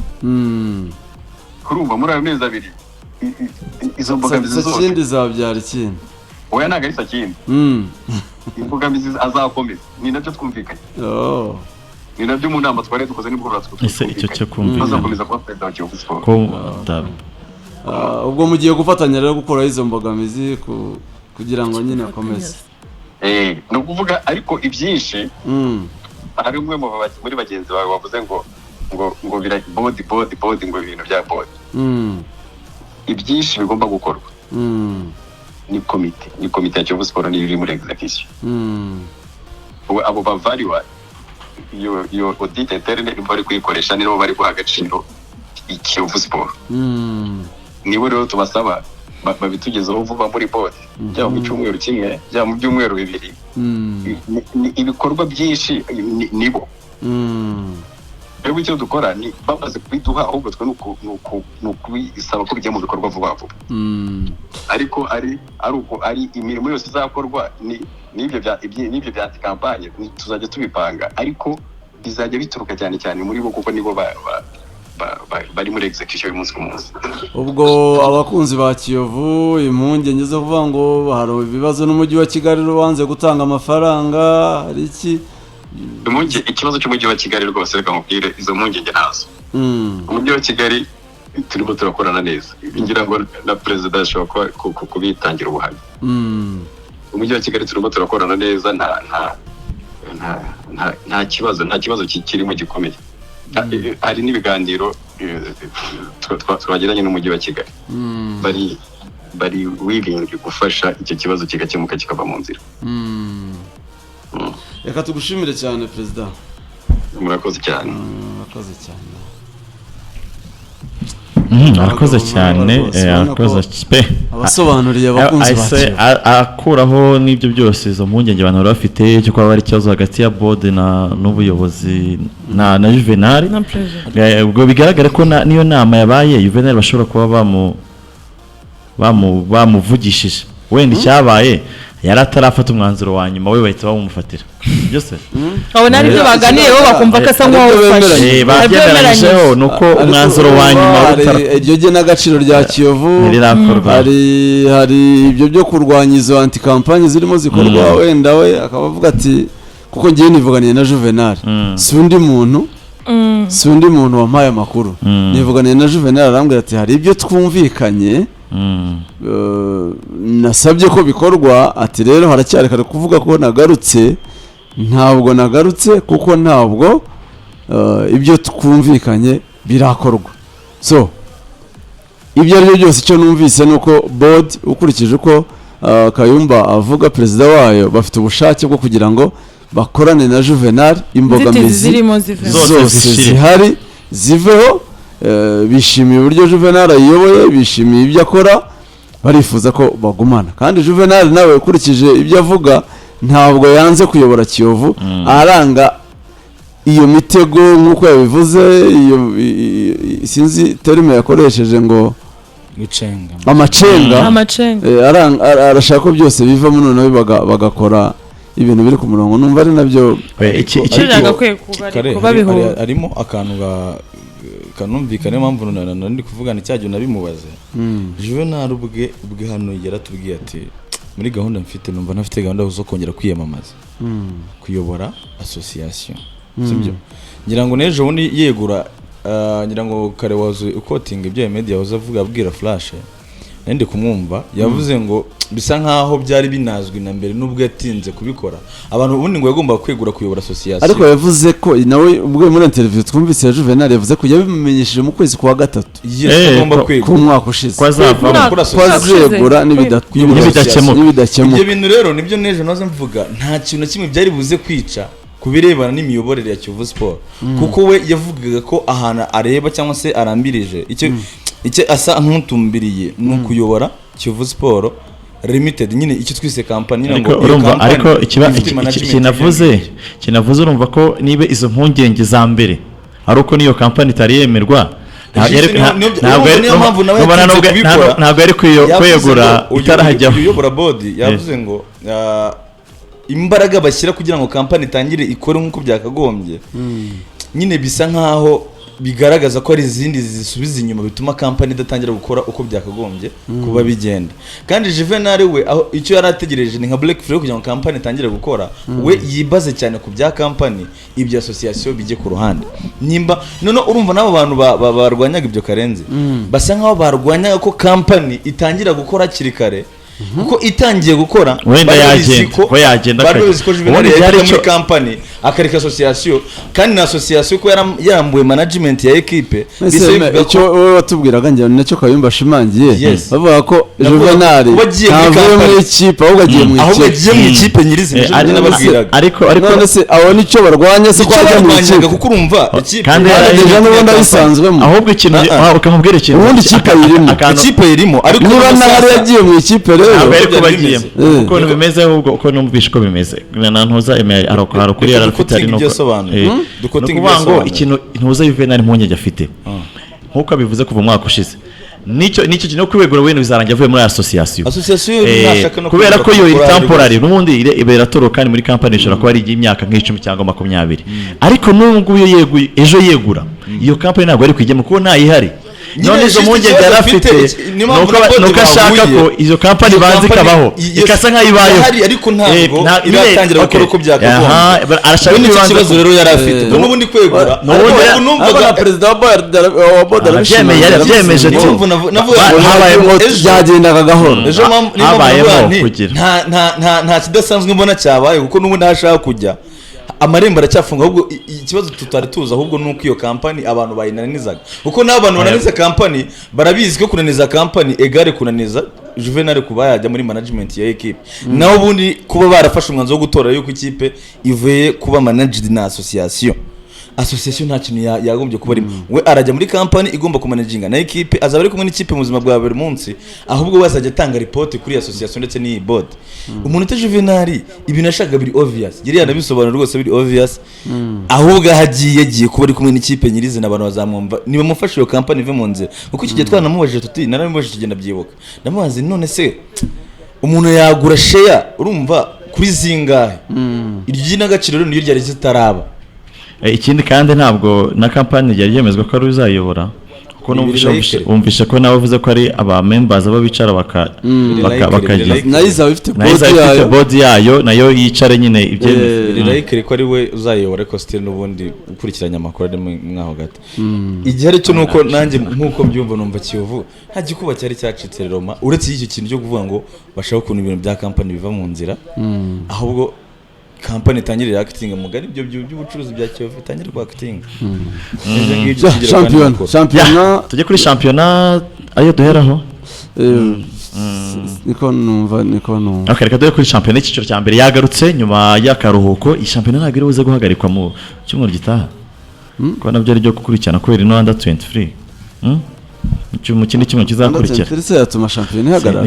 kurumva muri ayo mezi abiri izo mbogamizi zose ikindi zabyara ikindi oya ntabwo ari sakindi imbogamizi azakomeza ni nabyo twumvikanye ni nabyo mu nama twari dukoze nibwo ese icyo cyo kumvikana bazakomeza kuba perezida wa Kiyovu Sport ubwo mugiye gufatanya rero gukora izo mbogamizi kugira ngo nyine akomeze ni ukuvuga ariko ibyinshi hari umwe muri bagenzi bawe wavuze ngo bira bodi ngo ibintu bya bodi ibyinshi bigomba gukorwa ni komite ya Kiyovu Sport ni iri muri execution abo bavariwa iyo audit interne bari kuyikoresha nibo bari guha agaciro Kiyovu Sport nibo rero tubasaba babitugezeho vuba muri bodi byaba mu cyumweru kimwe byaba mu byumweru bibiri ibikorwa byinshi nibo rero icyo dukora ni bamaze kubiduha ahubwo twe ni ukubisaba ko bijya mu bikorwa vuba vuba ariko ari imirimo yose izakorwa n'ibyo bya antikampanye tuzajya tubipanga ariko bizajya bituruka cyane cyane muri bo kuko nibo bari muri execution y'umunsi ku munsi. Ubwo abakunzi ba Kiyovu impungenge zo kuvuga ngo hari ibibazo n'umujyi wa Kigali rubanze gutanga amafaranga hari iki ikibazo cy'umujyi wa Kigali rwose reka nkubwire izo mpungenge nazo umujyi wa Kigali turimo turakorana neza ngira ngo na president ashobora kubitangira ubuhamya umujyi wa Kigali turimo turakorana neza nta kibazo kirimo gikomeye hari n'ibiganiro twagiranye n'umujyi wa Kigali bari willing gufasha icyo kibazo kigakemuka kikava mu nzira. Reka tugushimire cyane perezida. Murakoze cyane. Arakoze cyane arakoze pe abasobanuriye abakunzi bacu akuraho n'ibyo byose izo mpungenge abantu bafite cyo kuba bari ikibazo hagati ya board n'ubuyobozi na Juvenal ubwo bigaragara ko niyo nama yabaye Juvenal bashobora kuba bamuvugishije wenda icyabaye yari atarafata umwanzuro wa nyuma we bahita bamumufatira byose abona ari byo baganiyeho bakumva ko asa nk'uwo ufashe bagereranyijeho nuko umwanzuro wa nyuma iryo gena agaciro rya Kiyovu hari ibyo byo kurwanya izo antikampanye zirimo zikorwa wenda we akaba avuga ati kuko ngiye nivuganiye na Juvenal si undi muntu wampaye amakuru nivuganiye na Juvenal arambwira ati hari ibyo twumvikanye nasabye ko bikorwa ati rero haracyari kare kuvuga ko ntabwo nagarutse kuko ntabwo ibyo twumvikanye birakorwa so ibyo ari byo byose icyo numvise nuko board ukurikije uko Kayumba avuga perezida wayo bafite ubushake bwo kugira ngo bakorane na Juvenal imbogamizi zose zihari ziveho bishimiye uburyo Juvenal ayiyoboye bishimiye ibyo akora barifuza ko bagumana kandi Juvenal nawe ukurikije ibyo avuga ntabwo yanze kuyobora Kiyovu aranga iyo mitego nk'uko yabivuze iyo sinzi terme yakoresheje ngo amacenga arashaka ko byose bivamo noneho bagakora ibintu biri ku murongo numva ari nabyo arimo akantu kanumvikane mpamvu ndi kuvugana cyajyo nabimubaze Juvenal ubwe hano yaratubwiye ati muri gahunda mfite numva nafite gahunda zo kongera kwiyamamaza kuyobora association sibyo ngira ngo nejo bundi yegura ngira ngo kare wazo ukotinga ibyo media wazo avuga abwira flash nende kumwumva yavuze ngo bisa nkaho byari binazwi na mbere nubwo yatinze kubikora abantu ubundi ngo yagomba kwegura kuyobora association ariko yavuze ko nawe ubwo muri interview twumvise ya Juvenal yavuze ko yabimenyesheje mu kwezi kwa gatatu agomba kwegura ku mwaka ushize kwazegura nibidakemuka ibyo bintu rero nibyo nejo nazo mvuga nta kintu kimwe byari buze kwica kubirebana n'imiyoborere ya Kiyovu Sport kuko we yavugaga ko ahana areba cyangwa se arambirije icyo asa nk'utumbiriye n'ukuyobora Kiyovu Sport limited nyine icyo twise company ngo ariko kinavuze urumva ko nibe izo mpungenge za mbere ari uko niyo company itari yemerwa ntabwo ari kwegura itarahajyaho. uyobora bodi yavuze ngo imbaraga bashyira kugira ngo kampani itangire ikore nk'uko byakagombye nyine bisa nkaho bigaragaza ko ari izindi zisubiza inyuma bituma kampani idatangira gukora uko byakagombye kuba bigenda. Kandi Juvenal we aho icyo yari ategereje ni nka Black Friday kugira ngo kampani itangire gukora, we yibaze cyane ku bya kampani, ibyo association bijye ku ruhande. Nimba none urumva nabo bantu barwanyaga ibyo Karenzi basa nkaho barwanyaga ko kampani itangira gukora kirikare kuko itangiye gukora wenda yagenda baruzi ko Juvenal yari muri kampani akareka association kandi na association ko yarambuye management ya equipe icyo wowe watubwiraga njye nacyo Kayumba ashimangiye bavuga ko Juvenal ntavuye mu ikipe ahubwo agiye mu ikipe nyirizina n'ababwiraga ariko none se abo nicyo barwanya se ko ajya mu ikipe kuko urumva ikipe kandi n'ubundi bisanzwemo ahubwo ikintu ukamubwira ikintu ubundi ikipe irimo ariko niba nawe yagiye mu ikipe ariko bagiye uko bimeze ahubwo uko numvishe ko bimeze nantuza arokuri yarafite ari no kuvuga ngo ikintu ntuza Juvenal impungenge afite nkuko abivuze kuva umwaka ushize nicyo kintu no kwegura wene bizarangira avuye muri association kubera ko yo iri temporary n'ubundi ibera toro kandi muri company ishobora kuba ari imyaka nk'icumi cyangwa 20 ariko n'ubwo ejo yegura iyo company ntabwo ari kwijyemo kuko ntayihari. None izo mpungenge yarafite nuko ashaka ko izo kampani banze kabaho ikasa nkayibayeho ariko ntabwo iratangira gukora uko byakagombye. Arashaka ikibazo rero yarafite n'ubundi kwegura numvaga president wa board yarabyemeje habayemo byagendaga gahoro nta kidasanzwe mbona cyabaye kuko n'ubundi ashaka kujya amarembo aracyafunga ahubwo ikibazo tutari tuzi ahubwo nuko iyo kampani abantu bayinanizaga kuko n'abantu bananiza kampani barabizi ko kunaniza kampani egare kunaniza Juvenal kuba yajya muri management ya equipe naho ubundi kuba barafashe umwanzuro wo gutora yuko ikipe ivuye kuba managed na association nta kintu yagombye kuba arimo. We arajya muri kampani igomba kumanaginga na equipe azaba ari kumwe n'ikipe mu buzima bwa buri munsi ahubwo wese ajya atanga report kuri association ndetse n'iyi board. Umuntu ute Juvenal ibintu ashaka biri obvious yari yanabisobanura rwose biri obvious ahubwo hagiye kuba ari kumwe n'ikipe nyirizina abantu bazamwumva niba mufashe iyo kampani ive mu nzira kuko iki gihe twanamubajije tuti naramubajije tugenda byibuka ndamubaza none se umuntu yagura share urumva kuri zingahe iryo n'agaciro rero niyo ryari zitaraba. Ikindi kandi ntabwo na kampani yari yemezwa ko ari uzayobora kuko numvishe ko nawe uvuze ko ari aba members abo bicara bakajya nayiza bifite board yayo nayo yicare nyine ibyemezo ko ari we uzayobora ko still n'ubundi ukurikiranya amakuru ari mwaho gato. Igihe ari cyo nuko nanjye nkuko byumva numva Kiyovu nta gikuba cyari cyacitse Roma uretse iki kintu cyo kuvuga ngo bashaka ukuntu ibintu bya kampani biva mu nzira ahubwo kampani itangirira acting mugari ibyo by'ubucuruzi bya Kiyovu itangirira acting. Champion tujye kuri championnat ayo duheraho niko numva okay reka kuri championnat icyiciro cya mbere yagarutse nyuma y'akaruhuko iyi championnat ntabwo iri buze guhagarikwa mu cyumweru gitaha ko nabyo ari byo gukurikirana kubera ino under 23 mu kindi kimwe kizakurikira yatuma championnat ihagarara